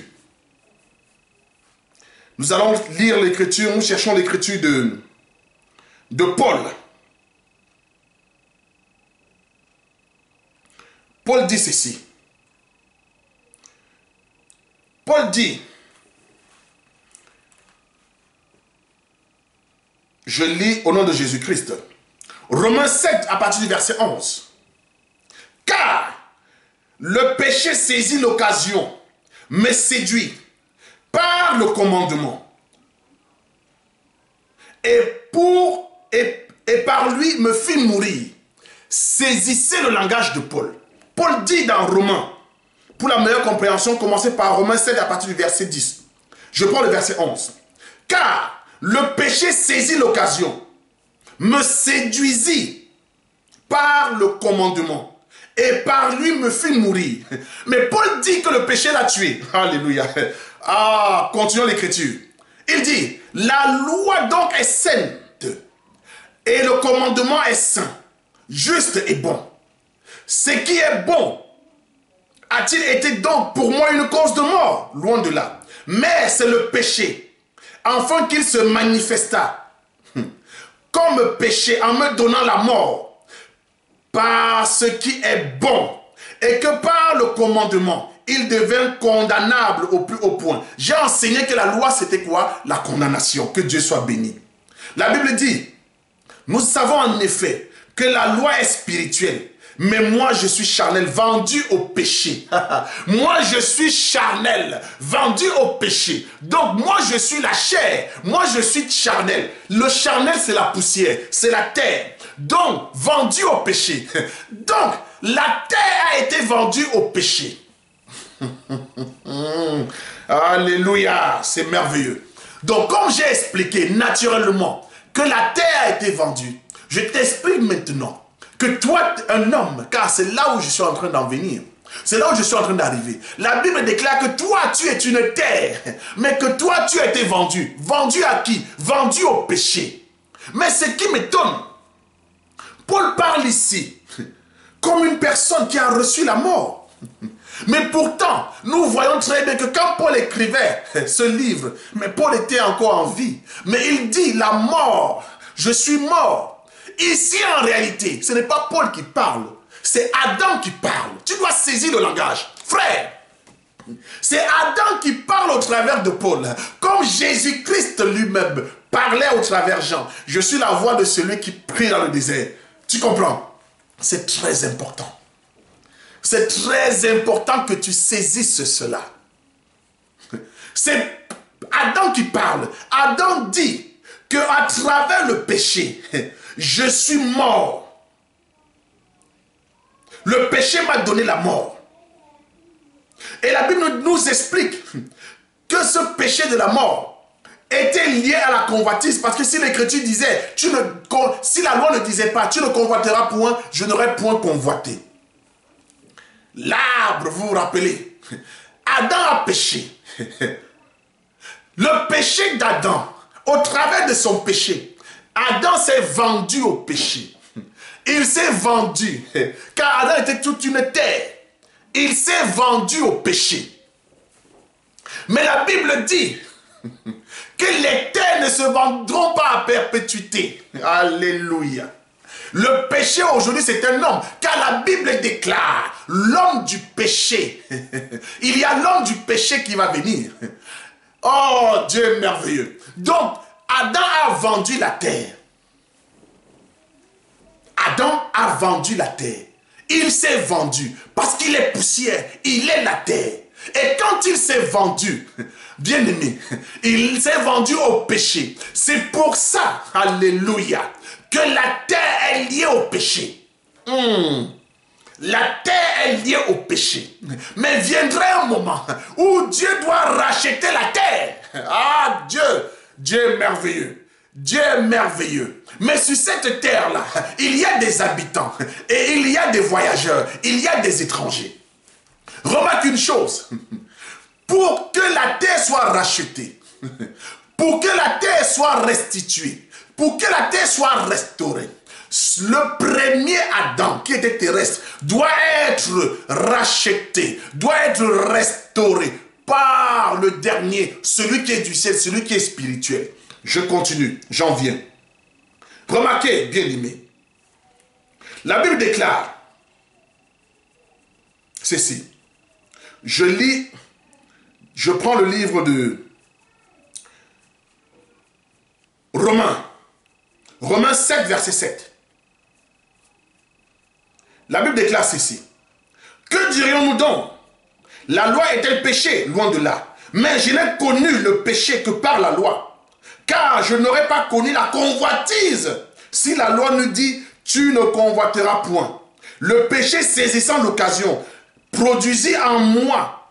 Nous allons lire l'écriture, nous cherchons l'écriture de Paul. Paul dit ceci. Paul dit, je lis au nom de Jésus-Christ. Romains 7 à partir du verset 11. Car le péché saisit l'occasion, me séduit par le commandement. Et par lui me fit mourir. Saisissez le langage de Paul. Paul dit dans Romains, pour la meilleure compréhension, commencez par Romains 7 à partir du verset 10. Je prends le verset 11. Car le péché saisit l'occasion, me séduisit par le commandement, et par lui me fit mourir. Mais Paul dit que le péché l'a tué. Alléluia. Ah, continuons l'écriture. Il dit, la loi donc est sainte Et le commandement est saint, juste et bon. Ce qui est bon a-t-il été donc pour moi une cause de mort? Loin de là. Mais c'est le péché, afin qu'il se manifesta comme péché en me donnant la mort par ce qui est bon, et que par le commandement, il devint condamnable au plus haut point. J'ai enseigné que la loi, c'était quoi? La condamnation. Que Dieu soit béni. La Bible dit, nous savons en effet que la loi est spirituelle, mais moi je suis charnel, vendu au péché. Moi je suis charnel, vendu au péché. Donc moi je suis la chair, moi je suis charnel. Le charnel c'est la poussière, c'est la terre. Donc vendu au péché. Donc la terre a été vendue au péché. Alléluia, c'est merveilleux. Donc comme j'ai expliqué naturellement que la terre a été vendue, je t'explique maintenant que toi, un homme, car c'est là où je suis en train d'en venir, c'est là où je suis en train d'arriver. La Bible déclare que toi, tu es une terre, mais que toi, tu as été vendu. Vendu à qui? Vendu au péché. Mais ce qui m'étonne, Paul parle ici comme une personne qui a reçu la mort. Mais pourtant, nous voyons très bien que quand Paul écrivait ce livre, mais Paul était encore en vie. Mais il dit, la mort, je suis mort. Ici, en réalité, ce n'est pas Paul qui parle, c'est Adam qui parle. Tu dois saisir le langage. Frère, c'est Adam qui parle au travers de Paul. Comme Jésus-Christ lui-même parlait au travers Jean. Je suis la voix de celui qui prie dans le désert. Tu comprends? C'est très important. C'est très important que tu saisisses cela. C'est Adam qui parle. Adam dit qu'à travers le péché, je suis mort. Le péché m'a donné la mort. Et la Bible nous explique que ce péché de la mort était lié à la convoitise. Parce que si l'Écriture disait, si la loi ne disait pas, tu ne convoiteras point, je n'aurais point convoité. L'arbre, vous vous rappelez, Adam a péché. Le péché d'Adam, au travers de son péché, Adam s'est vendu au péché. Il s'est vendu, car Adam était toute une terre. Il s'est vendu au péché. Mais la Bible dit que les terres ne se vendront pas à perpétuité. Alléluia. Le péché aujourd'hui c'est un homme, car la Bible déclare l'homme du péché. Il y a l'homme du péché qui va venir. Oh Dieu merveilleux. Donc Adam a vendu la terre. Adam a vendu la terre. Il s'est vendu parce qu'il est poussière, il est la terre. Et quand il s'est vendu, bien aimé, il s'est vendu au péché. C'est pour ça, alléluia, que la terre est liée au péché. La terre est liée au péché. Mais viendrait un moment où Dieu doit racheter la terre. Ah Dieu, Dieu est merveilleux. Dieu est merveilleux. Mais sur cette terre-là, il y a des habitants et il y a des voyageurs, il y a des étrangers. Remarque une chose, pour que la terre soit rachetée, pour que la terre soit restituée, pour que la terre soit restaurée, le premier Adam qui était terrestre doit être racheté, doit être restauré par le dernier, celui qui est du ciel, celui qui est spirituel. Je continue, j'en viens. Remarquez, bien aimé, la Bible déclare ceci. Je lis, je prends le livre de Romains, Romains 7, verset 7. La Bible déclare ceci. Que dirions-nous donc? La loi est-elle péché? Loin de là. Mais je n'ai connu le péché que par la loi. Car je n'aurais pas connu la convoitise si la loi nous dit « tu ne convoiteras point ». Le péché saisissant l'occasion produisit en moi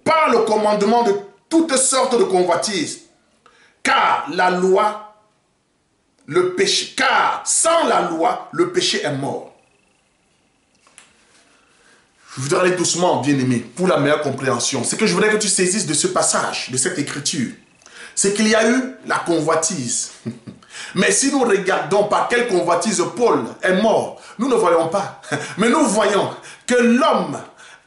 par le commandement de toutes sortes de convoitises. Car la loi, le péché, car sans la loi, le péché est mort. Je voudrais aller doucement, bien aimé, pour la meilleure compréhension. C'est que je voudrais que tu saisisses de ce passage, de cette écriture. C'est qu'il y a eu la convoitise. Mais si nous regardons par quelle convoitise Paul est mort, nous ne voyons pas. Mais nous voyons que l'homme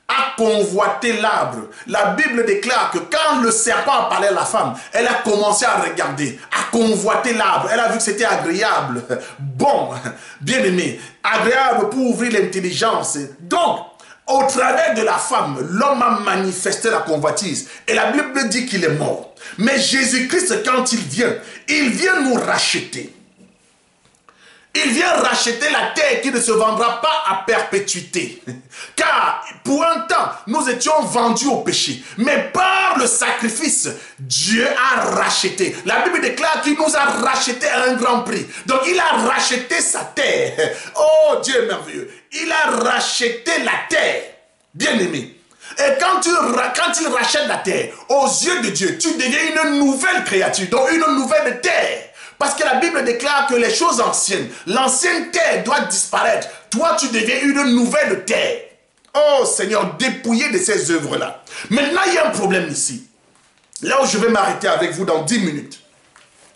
a convoité l'arbre. La Bible déclare que quand le serpent a parlé à la femme, elle a commencé à regarder, à convoiter l'arbre. Elle a vu que c'était agréable, bon, bien aimé, agréable pour ouvrir l'intelligence. Donc, au travers de la femme, l'homme a manifesté la convoitise. Et la Bible dit qu'il est mort. Mais Jésus-Christ, quand il vient nous racheter. Il vient racheter la terre qui ne se vendra pas à perpétuité. Car pour un temps, nous étions vendus au péché. Mais par le sacrifice, Dieu a racheté. La Bible déclare qu'il nous a racheté à un grand prix. Donc il a racheté sa terre. Oh Dieu est merveilleux. Il a racheté la terre. Bien aimé. Et quand il rachète la terre, aux yeux de Dieu, tu deviens une nouvelle créature. Donc une nouvelle terre. Parce que la Bible déclare que les choses anciennes, l'ancienne terre doit disparaître. Toi, tu deviens une nouvelle terre. Oh Seigneur, dépouillé de ces œuvres-là. Maintenant, il y a un problème ici. Là où je vais m'arrêter avec vous dans 10 minutes.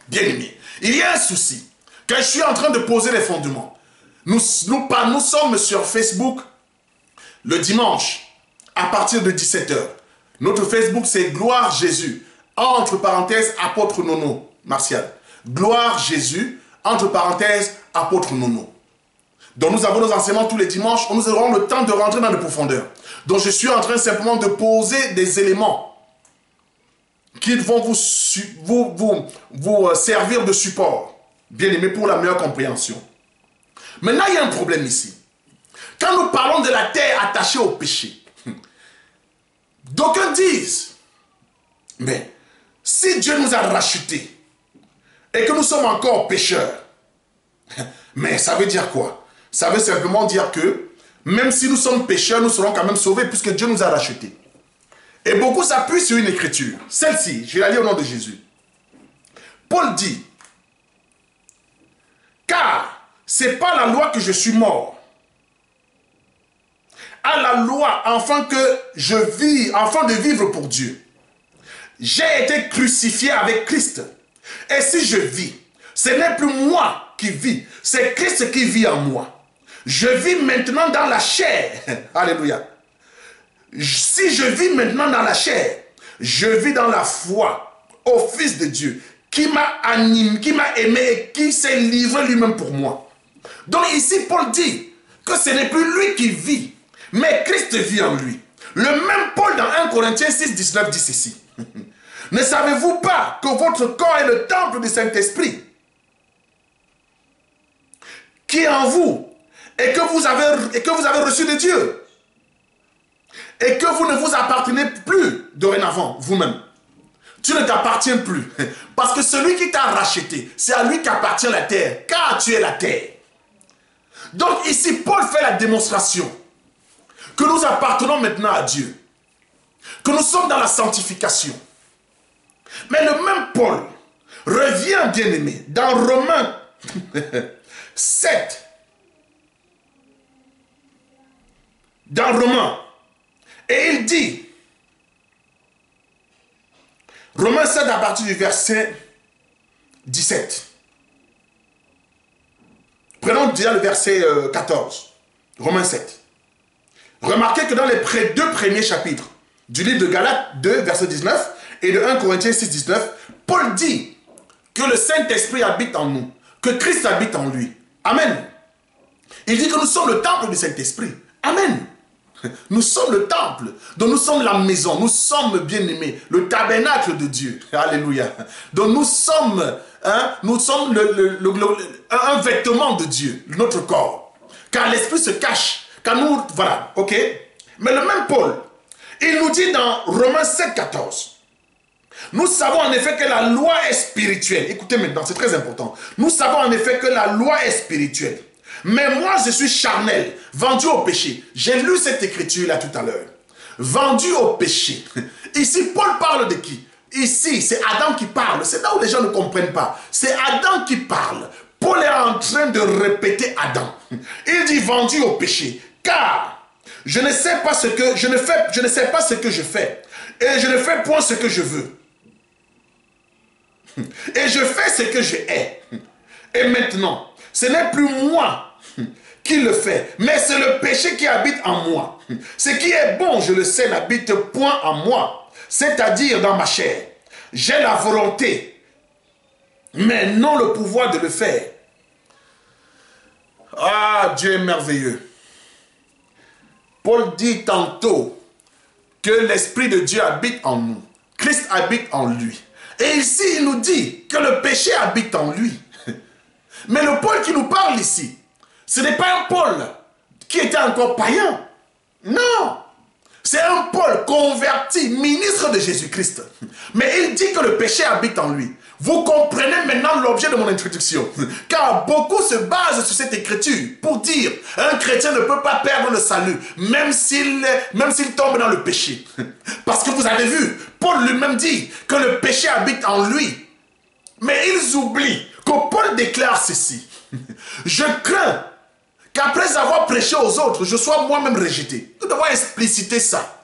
Bien aimé, il y a un souci. Quand je suis en train de poser les fondements, nous sommes sur Facebook le dimanche à partir de 17 h. Notre Facebook, c'est Gloire Jésus. Entre parenthèses, apôtre Nono, Martial. Gloire Jésus, entre parenthèses, apôtre Nono. Donc nous avons nos enseignements tous les dimanches, nous aurons le temps de rentrer dans les profondeurs. Donc je suis en train simplement de poser des éléments qui vont vous servir de support, bien aimé, pour la meilleure compréhension. Maintenant, il y a un problème ici. Quand nous parlons de la terre attachée au péché, d'aucuns disent, mais si Dieu nous a rachetés, et que nous sommes encore pécheurs. Mais ça veut dire quoi? Ça veut simplement dire que même si nous sommes pécheurs, nous serons quand même sauvés puisque Dieu nous a rachetés. Et beaucoup s'appuient sur une écriture. Celle-ci, je vais la lire au nom de Jésus. Paul dit, car c'est pas la loi que je suis mort. À la loi, afin de vivre pour Dieu. J'ai été crucifié avec Christ. Et si je vis, ce n'est plus moi qui vis, c'est Christ qui vit en moi. Je vis maintenant dans la chair. Alléluia. Si je vis maintenant dans la chair, je vis dans la foi au Fils de Dieu qui m'a animé, qui m'a aimé et qui s'est livré lui-même pour moi. Donc ici, Paul dit que ce n'est plus lui qui vit, mais Christ vit en lui. Le même Paul dans 1 Corinthiens 6, 19 dit ceci. Ne savez-vous pas que votre corps est le temple du Saint-Esprit qui est en vous et que vous avez reçu de Dieu et que vous ne vous appartenez plus dorénavant vous-même. Tu ne t'appartiens plus parce que celui qui t'a racheté, c'est à lui qu'appartient la terre, car tu es la terre. Donc ici, Paul fait la démonstration que nous appartenons maintenant à Dieu, que nous sommes dans la sanctification. Mais le même Paul revient, bien aimé, dans Romains 7. Dans Romains. Et il dit, Romains 7 à partir du verset 17. Prenons déjà le verset 14. Romains 7. Remarquez que dans les deux premiers chapitres du livre de Galates 2, verset 19, et de 1 Corinthiens 6, 19, Paul dit que le Saint-Esprit habite en nous, que Christ habite en lui. Amen. Il dit que nous sommes le temple du Saint-Esprit. Amen. Nous sommes le temple, donc nous sommes la maison, nous sommes bien-aimés, le tabernacle de Dieu. Alléluia. Donc nous sommes un vêtement de Dieu, notre corps. Car l'Esprit se cache. Car nous, voilà, ok. Mais le même Paul, il nous dit dans Romains 7, 14, nous savons en effet que la loi est spirituelle. Écoutez maintenant, c'est très important. Nous savons en effet que la loi est spirituelle. Mais moi, je suis charnel, vendu au péché. J'ai lu cette écriture-là tout à l'heure. Vendu au péché. Ici, Paul parle de qui? Ici, c'est Adam qui parle. C'est là où les gens ne comprennent pas. C'est Adam qui parle. Paul est en train de répéter Adam. Il dit vendu au péché. Car je ne sais pas ce que je fais. Et je ne fais point ce que je veux. Et je fais ce que je hais. Et maintenant, ce n'est plus moi qui le fais, mais c'est le péché qui habite en moi. Ce qui est bon, je le sais, n'habite point en moi, c'est-à-dire dans ma chair. J'ai la volonté, mais non le pouvoir de le faire. Ah, Dieu est merveilleux. Paul dit tantôt que l'Esprit de Dieu habite en nous. Christ habite en lui. Et ici, il nous dit que le péché habite en lui. Mais le Paul qui nous parle ici, ce n'est pas un Paul qui était encore païen. Non. C'est un Paul converti, ministre de Jésus-Christ. Mais il dit que le péché habite en lui. Vous comprenez maintenant l'objet de mon introduction. Car beaucoup se basent sur cette écriture pour dire un chrétien ne peut pas perdre le salut, même s'il tombe dans le péché. Parce que vous avez vu, Paul lui-même dit que le péché habite en lui. Mais ils oublient que Paul déclare ceci. Je crains qu'après avoir prêché aux autres, je sois moi-même rejeté. Nous devons expliciter ça.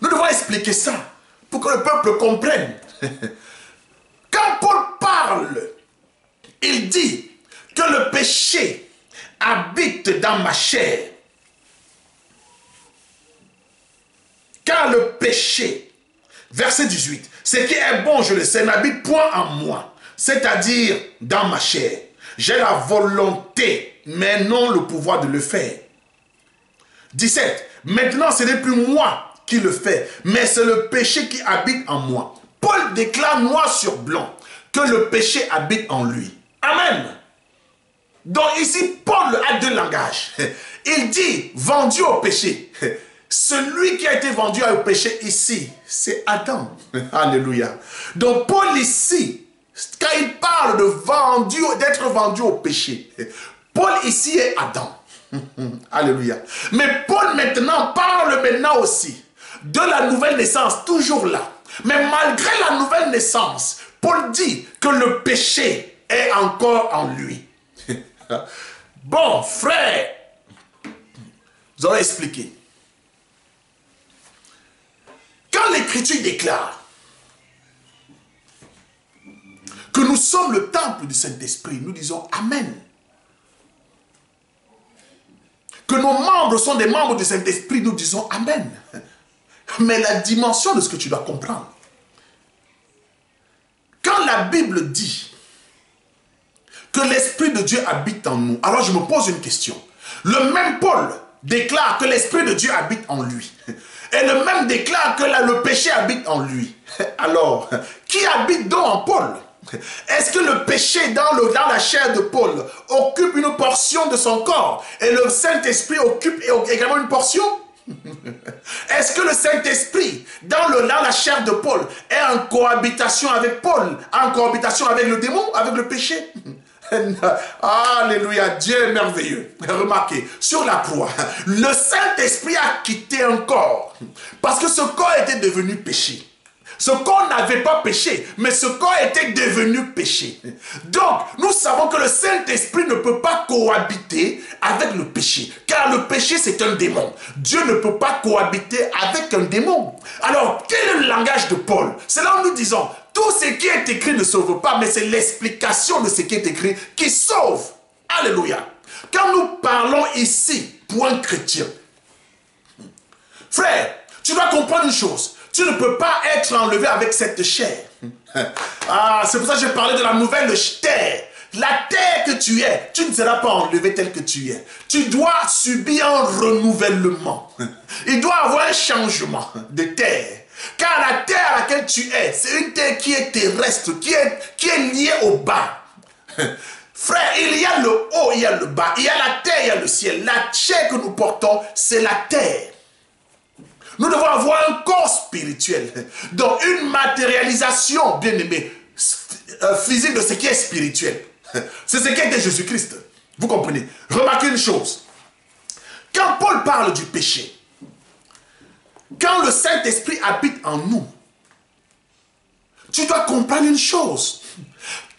Nous devons expliquer ça pour que le peuple comprenne. Quand Paul parle, il dit que le péché habite dans ma chair. Car le péché, verset 18, ce qui est bon, je le sais, n'habite point en moi, c'est-à-dire dans ma chair. J'ai la volonté, mais non le pouvoir de le faire. 17. Maintenant, ce n'est plus moi qui le fais, mais c'est le péché qui habite en moi. Paul déclare noir sur blanc que le péché habite en lui. Amen. Donc ici, Paul a deux langages. Il dit, vendu au péché. Celui qui a été vendu au péché ici, c'est Adam. Alléluia. Donc Paul ici, quand il parle d'être vendu au péché, Paul ici est Adam. Alléluia. Mais Paul maintenant parle aussi de la nouvelle naissance, toujours là. Mais malgré la nouvelle naissance, Paul dit que le péché est encore en lui. Bon, frère, vous aurez expliqué. Quand l'Écriture déclare que nous sommes le temple du Saint-Esprit, nous disons Amen. Que nos membres sont des membres du Saint-Esprit, nous disons Amen. Mais la dimension de ce que tu dois comprendre, quand la Bible dit que l'Esprit de Dieu habite en nous, alors je me pose une question. Le même Paul déclare que l'Esprit de Dieu habite en lui. Et le même déclare que le péché habite en lui. Alors, qui habite donc en Paul? Est-ce que le péché dans la chair de Paul occupe une portion de son corps et le Saint-Esprit occupe également une portion? Est-ce que le Saint-Esprit dans la chair de Paul est en cohabitation avec Paul, en cohabitation avec le démon, avec le péché? Alléluia, Dieu est merveilleux. Remarquez, sur la croix, le Saint-Esprit a quitté un corps parce que ce corps était devenu péché. Ce corps n'avait pas péché, mais ce corps était devenu péché. Donc, nous savons que le Saint-Esprit ne peut pas cohabiter avec le péché, car le péché, c'est un démon. Dieu ne peut pas cohabiter avec un démon. Alors, quel est le langage de Paul? C'est là où nous disons, tout ce qui est écrit ne sauve pas, mais c'est l'explication de ce qui est écrit qui sauve. Alléluia. Quand nous parlons ici, pour un chrétien, frère, tu dois comprendre une chose. Tu ne peux pas être enlevé avec cette chair. Ah, c'est pour ça que je parlais de la nouvelle terre. La terre que tu es, tu ne seras pas enlevé tel que tu es. Tu dois subir un renouvellement. Il doit y avoir un changement de terre. Car la terre à laquelle tu es, c'est une terre qui est terrestre, qui est liée au bas. Frère, il y a le haut, il y a le bas. Il y a la terre, il y a le ciel. La chair que nous portons, c'est la terre. Nous devons avoir un corps spirituel, donc une matérialisation, bien aimé, physique de ce qui est spirituel. C'est ce qu'était Jésus-Christ. Vous comprenez? Remarquez une chose. Quand Paul parle du péché, quand le Saint-Esprit habite en nous, tu dois comprendre une chose.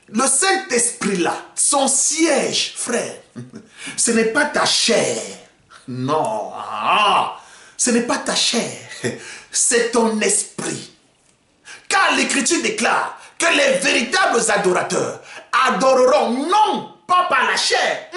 Le Saint-Esprit là, son siège, frère, ce n'est pas ta chair. Non. Ce n'est pas ta chair, c'est ton esprit. Car l'Écriture déclare que les véritables adorateurs adoreront. Non, pas par la chair.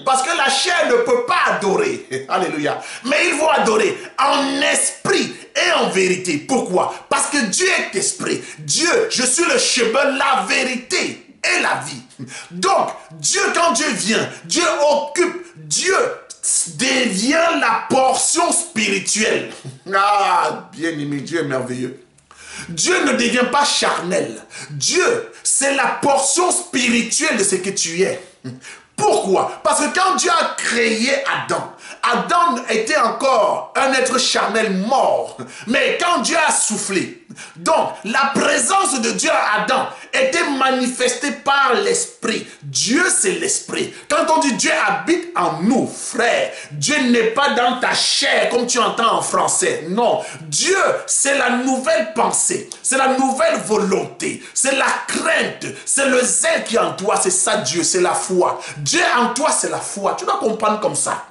Parce que la chair ne peut pas adorer. Alléluia. Mais ils vont adorer en esprit et en vérité. Pourquoi? Parce que Dieu est esprit. Dieu, je suis le chemin, la vérité et la vie. Donc, Dieu, quand Dieu vient, Dieu occupe, Dieu devient la portion spirituelle. Ah, bien-aimé, Dieu est merveilleux. Dieu ne devient pas charnel. Dieu, c'est la portion spirituelle de ce que tu es. Pourquoi? Parce que quand Dieu a créé Adam, Adam était encore un être charnel mort. Mais quand Dieu a soufflé, donc la présence de Dieu à Adam était manifestée par l'esprit. Dieu, c'est l'esprit. Quand on dit Dieu habite en nous, frère, Dieu n'est pas dans ta chair comme tu entends en français. Non, Dieu, c'est la nouvelle pensée, c'est la nouvelle volonté, c'est la crainte, c'est le zèle qui est en toi, c'est ça Dieu, c'est la foi. Dieu en toi, c'est la foi. Tu dois comprendre comme ça.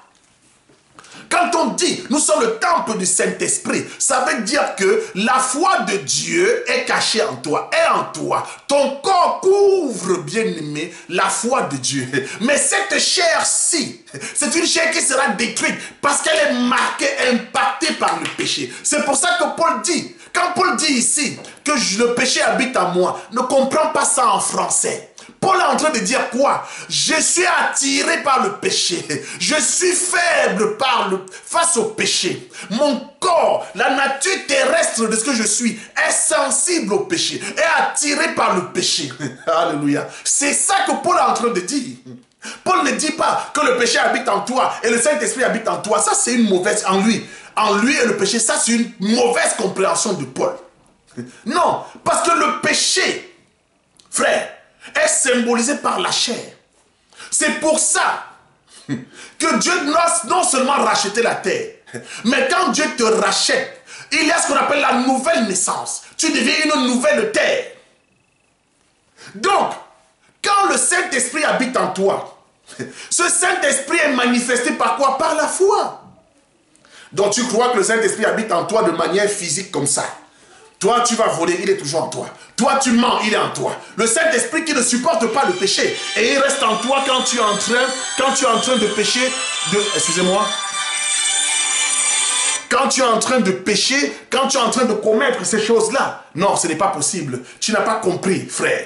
Quand on dit, nous sommes le temple du Saint-Esprit, ça veut dire que la foi de Dieu est cachée en toi, est en toi. Ton corps couvre, bien-aimé, la foi de Dieu. Mais cette chair-ci, c'est une chair qui sera détruite parce qu'elle est marquée, impactée par le péché. C'est pour ça que Paul dit, quand Paul dit ici que le péché habite en moi, ne comprends pas ça en français. Paul est en train de dire quoi? Je suis attiré par le péché. Je suis faible face au péché. Mon corps, la nature terrestre de ce que je suis, est sensible au péché, est attiré par le péché. Alléluia. C'est ça que Paul est en train de dire. Paul ne dit pas que le péché habite en toi et le Saint-Esprit habite en toi. Ça, c'est une mauvaise en lui. En lui et le péché, ça, c'est une mauvaise compréhension de Paul. Non, parce que le péché, frère, est symbolisé par la chair. C'est pour ça que Dieu non seulement racheté la terre, mais quand Dieu te rachète, il y a ce qu'on appelle la nouvelle naissance. Tu deviens une nouvelle terre. Donc, quand le Saint-Esprit habite en toi, ce Saint-Esprit est manifesté par quoi? Par la foi. Donc tu crois que le Saint-Esprit habite en toi de manière physique comme ça. Toi, tu vas voler, il est toujours en toi. Toi, tu mens, il est en toi. Le Saint-Esprit qui ne supporte pas le péché. Et il reste en toi quand tu es en train de pécher. Excusez-moi. Quand tu es en train de pécher, quand tu es en train de commettre ces choses-là. Non, ce n'est pas possible. Tu n'as pas compris, frère.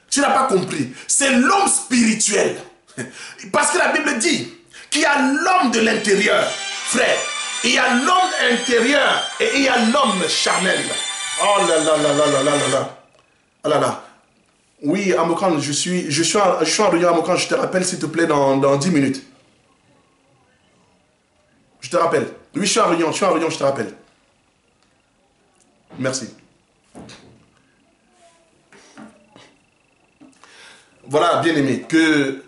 Tu n'as pas compris. C'est l'homme spirituel. Parce que la Bible dit qu'il y a l'homme de l'intérieur, frère. Il y a l'homme intérieur et il y a l'homme charnel. Oh là là là là là là là là. Oh là là. Oui, Amokran, je suis en réunion Amokran, je te rappelle s'il te plaît dans 10 minutes. Je te rappelle. Oui, je suis en réunion, je te rappelle. Merci. Voilà, bien aimé, que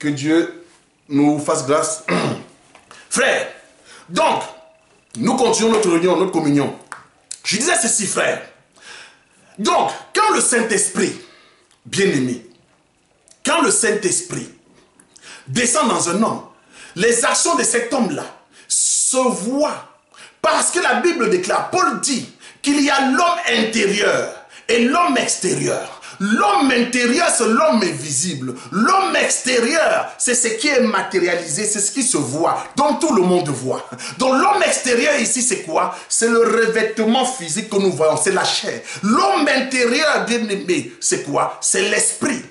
Dieu nous fasse grâce. Frère, donc, nous continuons notre réunion, notre communion. Je disais ceci, frère. Donc, quand le Saint-Esprit, bien-aimé, quand le Saint-Esprit descend dans un homme, les actions de cet homme-là se voient. Parce que la Bible déclare, Paul dit qu'il y a l'homme intérieur et l'homme extérieur. L'homme intérieur, c'est l'homme invisible. L'homme extérieur, c'est ce qui est matérialisé, c'est ce qui se voit, dont tout le monde voit. Donc l'homme extérieur ici, c'est quoi? C'est le revêtement physique que nous voyons, c'est la chair. L'homme intérieur, bien aimé, c'est quoi? C'est l'esprit.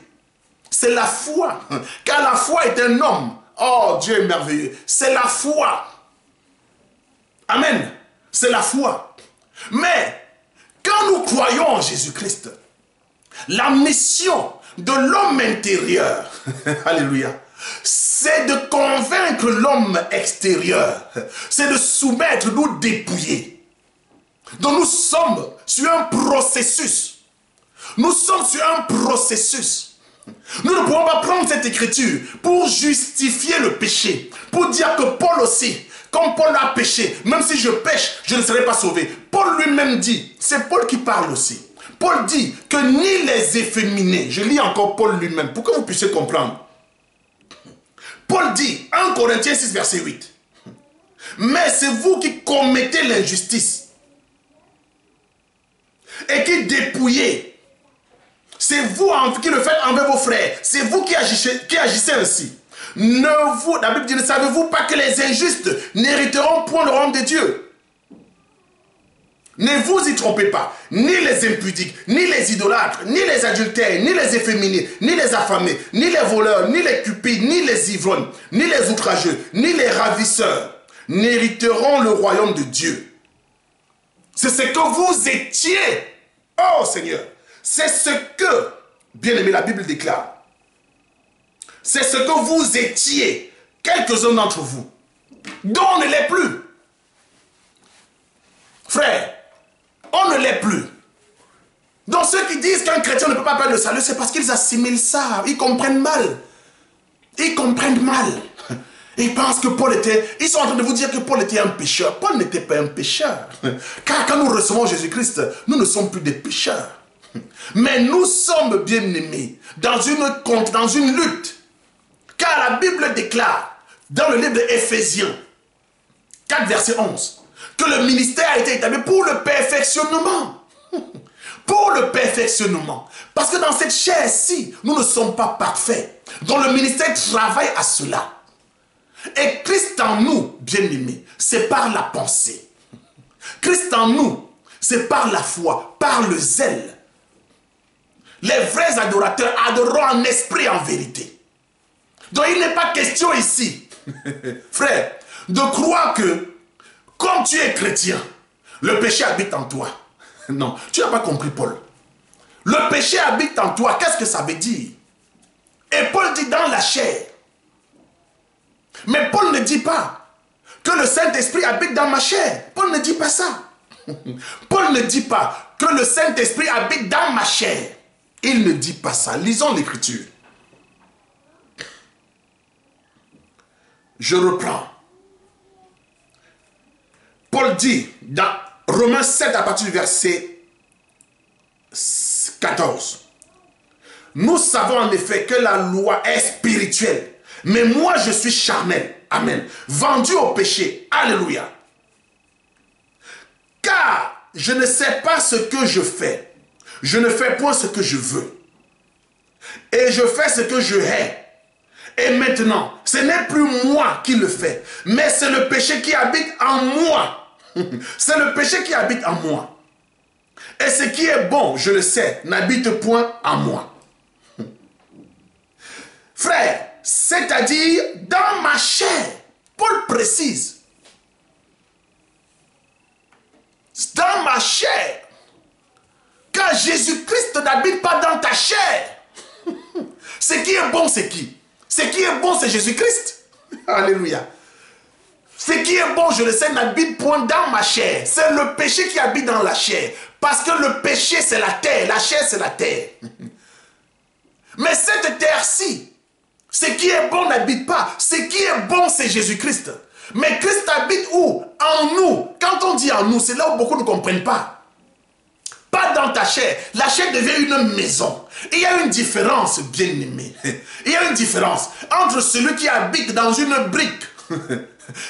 C'est la foi. Car la foi est un homme. Oh, Dieu est merveilleux. C'est la foi. Amen. C'est la foi. Mais, quand nous croyons en Jésus-Christ, la mission de l'homme intérieur, alléluia, c'est de convaincre l'homme extérieur, c'est de soumettre, nous dépouiller. Donc nous sommes sur un processus. Nous sommes sur un processus. Nous ne pouvons pas prendre cette écriture pour justifier le péché, pour dire que Paul aussi, comme Paul a péché, même si je pêche, je ne serai pas sauvé. Paul lui-même dit, c'est Paul qui parle aussi. Paul dit que ni les efféminés, je lis encore Paul lui-même, pour que vous puissiez comprendre. Paul dit, 1 Corinthiens 6, verset 8, mais c'est vous qui commettez l'injustice et qui dépouillez C'est vous qui le faites envers vos frères. C'est vous qui agissez ainsi. La Bible dit, ne savez-vous pas que les injustes n'hériteront point le royaume de Dieu? Ne vous y trompez pas, ni les impudiques, ni les idolâtres, ni les adultères, ni les efféminés, ni les affamés, ni les voleurs, ni les cupides, ni les ivrognes, ni les outrageux, ni les ravisseurs n'hériteront le royaume de Dieu. C'est ce que vous étiez, oh Seigneur. C'est ce que, bien aimé, la Bible déclare. C'est ce que vous étiez, quelques-uns d'entre vous, dont on ne l'est plus. Frère, on ne l'est plus. Donc ceux qui disent qu'un chrétien ne peut pas perdre le salut, c'est parce qu'ils assimilent ça. Ils comprennent mal. Ils comprennent mal. Ils pensent que Paul était... Ils sont en train de vous dire que Paul était un pécheur. Paul n'était pas un pécheur. Car quand nous recevons Jésus-Christ, nous ne sommes plus des pécheurs. Mais nous sommes bien-aimés dans une lutte. Car la Bible déclare, dans le livre d'Éphésiens, 4 verset 11, que le ministère a été établi pour le perfectionnement. Pour le perfectionnement. Parce que dans cette chair-ci, nous ne sommes pas parfaits. Donc le ministère travaille à cela. Et Christ en nous, bien-aimés, c'est par la pensée. Christ en nous, c'est par la foi, par le zèle. Les vrais adorateurs adoreront en esprit et en vérité. Donc il n'est pas question ici, frère, de croire que comme tu es chrétien, le péché habite en toi. Non, tu n'as pas compris Paul. Le péché habite en toi, qu'est-ce que ça veut dire? Et Paul dit dans la chair. Mais Paul ne dit pas que le Saint-Esprit habite dans ma chair. Paul ne dit pas ça. Paul ne dit pas que le Saint-Esprit habite dans ma chair. Il ne dit pas ça. Lisons l'Écriture. Je reprends. Paul dit dans Romains 7 à partir du verset 14. Nous savons en effet que la loi est spirituelle, mais moi je suis charnel. Amen. Vendu au péché. Alléluia. Car je ne sais pas ce que je fais. Je ne fais point ce que je veux. Et je fais ce que je hais. Et maintenant, ce n'est plus moi qui le fais, mais c'est le péché qui habite en moi. C'est le péché qui habite en moi. Et ce qui est bon, je le sais, n'habite point en moi. Frère, c'est-à-dire dans ma chair. Paul précise. Dans ma chair. Car Jésus-Christ n'habite pas dans ta chair. Ce qui est bon, c'est qui? Ce qui est bon, c'est Jésus-Christ. Alléluia. Ce qui est bon, je le sais, n'habite point dans ma chair. C'est le péché qui habite dans la chair. Parce que le péché, c'est la terre. La chair, c'est la terre. Mais cette terre-ci, ce qui est bon n'habite pas. Ce qui est bon, c'est Jésus-Christ. Mais Christ habite où? En nous. Quand on dit en nous, c'est là où beaucoup ne comprennent pas. Pas dans ta chair. La chair devient une maison. Il y a une différence, bien-aimé. Il y a une différence entre celui qui habite dans une brique.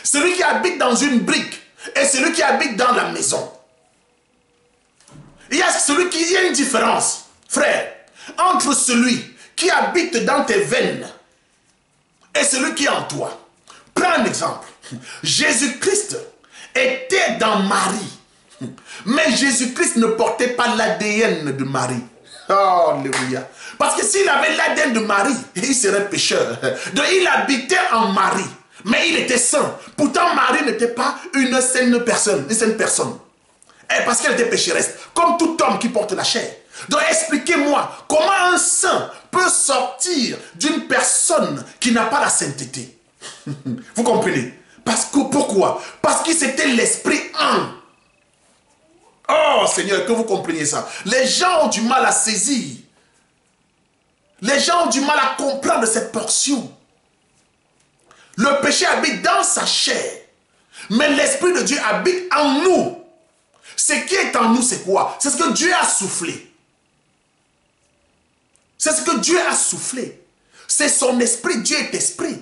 Celui qui habite dans une brique et celui qui habite dans la maison. Il y a une différence, frère, entre celui qui habite dans tes veines et celui qui est en toi. Prends un exemple. Jésus-Christ était dans Marie, mais Jésus-Christ ne portait pas l'ADN de Marie. Alléluia. Parce que s'il avait l'ADN de Marie, il serait pécheur. Donc il habitait en Marie. Mais il était saint. Pourtant, Marie n'était pas une sainte personne. Parce qu'elle était pécheresse. Comme tout homme qui porte la chair. Donc, expliquez-moi, comment un saint peut sortir d'une personne qui n'a pas la sainteté? Vous comprenez? Pourquoi? Parce que c'était l'esprit un. Oh, Seigneur, que vous compreniez ça. Les gens ont du mal à saisir. Les gens ont du mal à comprendre cette portion. Le péché habite dans sa chair. Mais l'Esprit de Dieu habite en nous. Ce qui est en nous, c'est quoi? C'est ce que Dieu a soufflé. C'est ce que Dieu a soufflé. C'est son esprit. Dieu est esprit.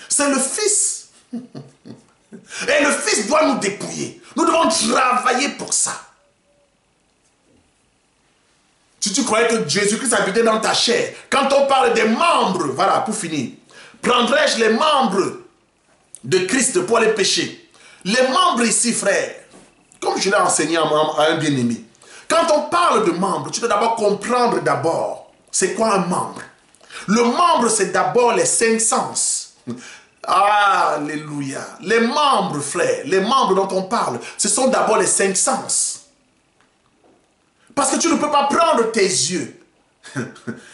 C'est le Fils. Et le Fils doit nous dépouiller. Nous devons travailler pour ça. Si tu croyais que Jésus-Christ habitait dans ta chair, quand on parle des membres, voilà, pour finir, prendrais-je les membres de Christ pour aller pécher? Les membres ici, frère, comme je l'ai enseigné à un bien-aimé, quand on parle de membres, tu dois d'abord comprendre d'abord, c'est quoi un membre? Le membre, c'est d'abord les 5 sens. Alléluia. Les membres, frère, les membres dont on parle, ce sont d'abord les 5 sens. Parce que tu ne peux pas prendre tes yeux.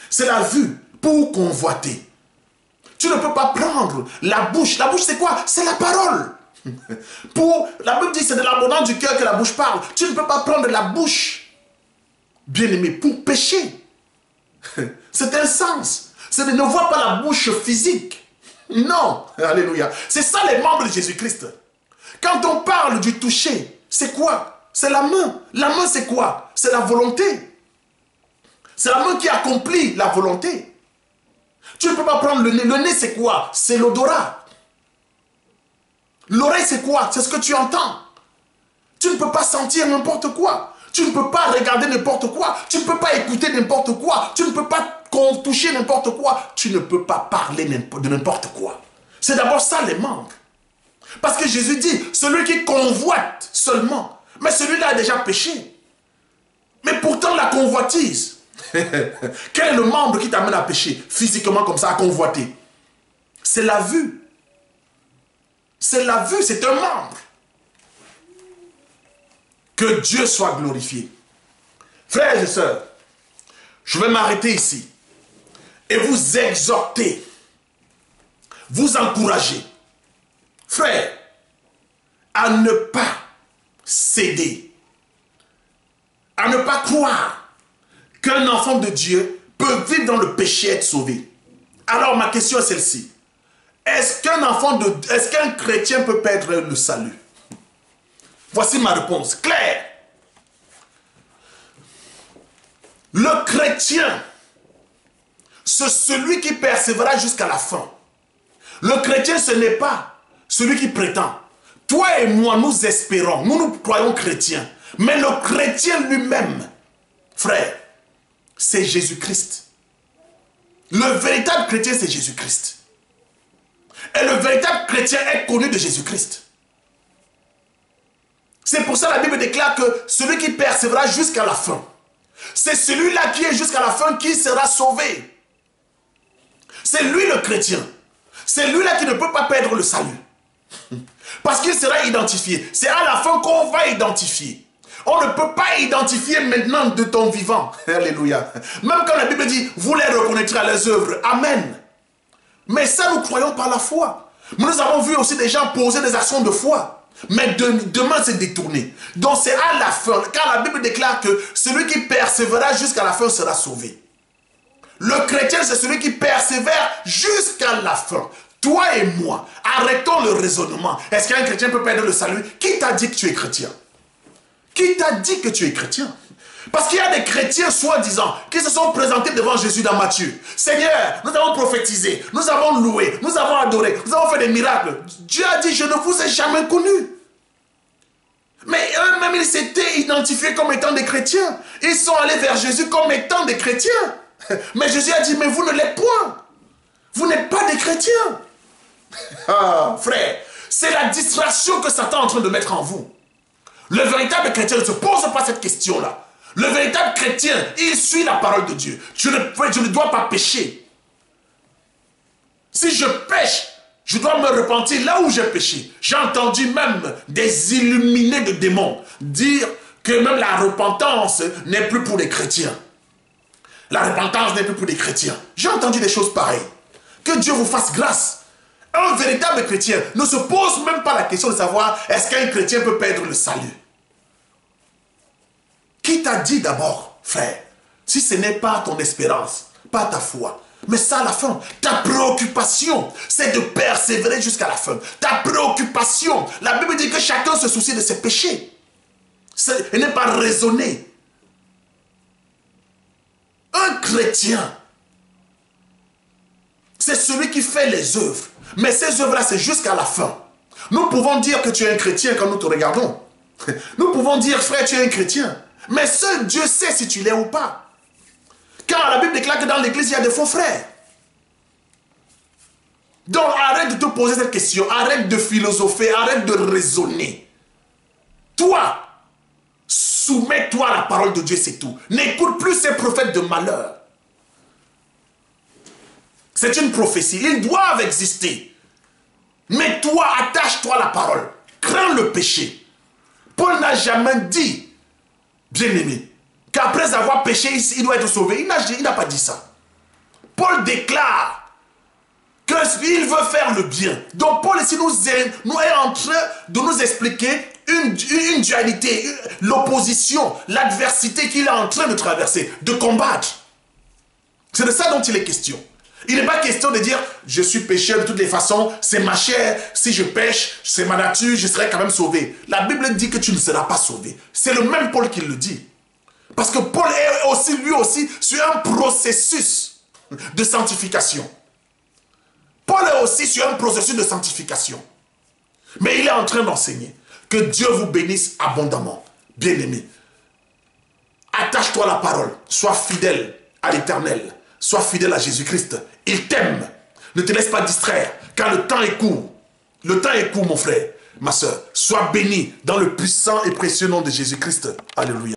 C'est la vue pour convoiter. Tu ne peux pas prendre la bouche. La bouche, c'est quoi? C'est la parole. La Bible dit c'est de l'abondance du cœur que la bouche parle. Tu ne peux pas prendre la bouche, bien-aimé, pour pécher. C'est un sens. Ne vois pas la bouche physique. Non. Alléluia. C'est ça les membres de Jésus-Christ. Quand on parle du toucher, c'est quoi? C'est la main. La main, c'est quoi? C'est la volonté. C'est la main qui accomplit la volonté. Tu ne peux pas prendre le nez. Le nez, c'est quoi? C'est l'odorat. L'oreille, c'est quoi? C'est ce que tu entends. Tu ne peux pas sentir n'importe quoi. Tu ne peux pas regarder n'importe quoi. Tu ne peux pas écouter n'importe quoi. Tu ne peux pas toucher n'importe quoi. Tu ne peux pas parler de n'importe quoi. C'est d'abord ça les membres. Parce que Jésus dit, celui qui convoite seulement, mais celui-là a déjà péché. Mais pourtant la convoitise. Quel est le membre qui t'amène à pécher physiquement comme ça, à convoiter? C'est la vue. C'est la vue, c'est un membre. Que Dieu soit glorifié. Frères et sœurs, je vais m'arrêter ici et vous exhorter, vous encourager, frères, à ne pas céder, à ne pas croire qu'un enfant de Dieu peut vivre dans le péché et être sauvé. Alors ma question est celle-ci. Est-ce qu'un chrétien peut perdre le salut? Voici ma réponse claire. Le chrétien, c'est celui qui persévérera jusqu'à la fin. Le chrétien, ce n'est pas celui qui prétend. Toi et moi, nous espérons, nous croyons chrétiens. Mais le chrétien lui-même, frère, c'est Jésus-Christ. Le véritable chrétien, c'est Jésus-Christ. Et le véritable chrétien est connu de Jésus-Christ. C'est pour ça que la Bible déclare que celui qui persévérera jusqu'à la fin, c'est celui-là qui est jusqu'à la fin qui sera sauvé. C'est lui le chrétien. C'est lui-là qui ne peut pas perdre le salut. Parce qu'il sera identifié. C'est à la fin qu'on va identifier. On ne peut pas identifier maintenant de ton vivant. Alléluia. Même quand la Bible dit, vous les reconnaîtrez à leurs œuvres. Amen. Mais ça, nous croyons par la foi. Nous avons vu aussi des gens poser des actions de foi. Mais demain, c'est détourné. Donc, c'est à la fin. Car la Bible déclare que celui qui persévérera jusqu'à la fin sera sauvé. Le chrétien, c'est celui qui persévère jusqu'à la fin. Toi et moi, arrêtons le raisonnement. Est-ce qu'un chrétien peut perdre le salut? Qui t'a dit que tu es chrétien? Qui t'a dit que tu es chrétien? Parce qu'il y a des chrétiens soi-disant qui se sont présentés devant Jésus dans Matthieu. Seigneur, nous avons prophétisé, nous avons loué, nous avons adoré, nous avons fait des miracles. Dieu a dit, je ne vous ai jamais connus. Mais eux-mêmes, ils s'étaient identifiés comme étant des chrétiens. Ils sont allés vers Jésus comme étant des chrétiens. Mais Jésus a dit, mais vous ne l'êtes point. Vous n'êtes pas des chrétiens. Ah, frère, c'est la distraction que Satan est en train de mettre en vous. Le véritable chrétien ne se pose pas cette question-là. Le véritable chrétien, il suit la parole de Dieu. Je ne dois pas pécher. Si je pêche, je dois me repentir là où j'ai péché. J'ai entendu même des illuminés de démons dire que même la repentance n'est plus pour les chrétiens. La repentance n'est plus pour les chrétiens. J'ai entendu des choses pareilles. Que Dieu vous fasse grâce. Un véritable chrétien ne se pose même pas la question de savoir est-ce qu'un chrétien peut perdre le salut. Qui t'a dit d'abord, frère, si ce n'est pas ton espérance, pas ta foi, mais ça à la fin, ta préoccupation, c'est de persévérer jusqu'à la fin. Ta préoccupation, la Bible dit que chacun se soucie de ses péchés. Et n'est pas raisonné. Un chrétien, c'est celui qui fait les œuvres. Mais ces œuvres-là, c'est jusqu'à la fin. Nous pouvons dire que tu es un chrétien quand nous te regardons. Nous pouvons dire, frère, tu es un chrétien. Mais seul Dieu sait si tu l'es ou pas. Quand la Bible déclare que dans l'église, il y a des faux frères. Donc arrête de te poser cette question, arrête de philosopher, arrête de raisonner. Toi, soumets-toi à la parole de Dieu, c'est tout. N'écoute plus ces prophètes de malheur. C'est une prophétie, ils doivent exister. Mais toi, attache-toi à la parole. Crains le péché. Paul n'a jamais dit, bien-aimé, qu'après avoir péché, il doit être sauvé. Il n'a pas dit ça. Paul déclare qu'il veut faire le bien. Donc Paul ici nous est en train de nous expliquer une dualité, l'opposition, l'adversité qu'il est en train de traverser, de combattre. C'est de ça dont il est question. Il n'est pas question de dire, je suis pécheur de toutes les façons, c'est ma chair, si je pêche, c'est ma nature, je serai quand même sauvé. La Bible dit que tu ne seras pas sauvé. C'est le même Paul qui le dit. Parce que Paul est aussi, lui aussi, sur un processus de sanctification. Paul est aussi sur un processus de sanctification. Mais il est en train d'enseigner. Que Dieu vous bénisse abondamment. Bien-aimé. Attache-toi à la parole. Sois fidèle à l'Éternel. Sois fidèle à Jésus-Christ. Il t'aime. Ne te laisse pas distraire. Car le temps est court. Le temps est court, mon frère, ma soeur. Sois béni dans le puissant et précieux nom de Jésus-Christ. Alléluia.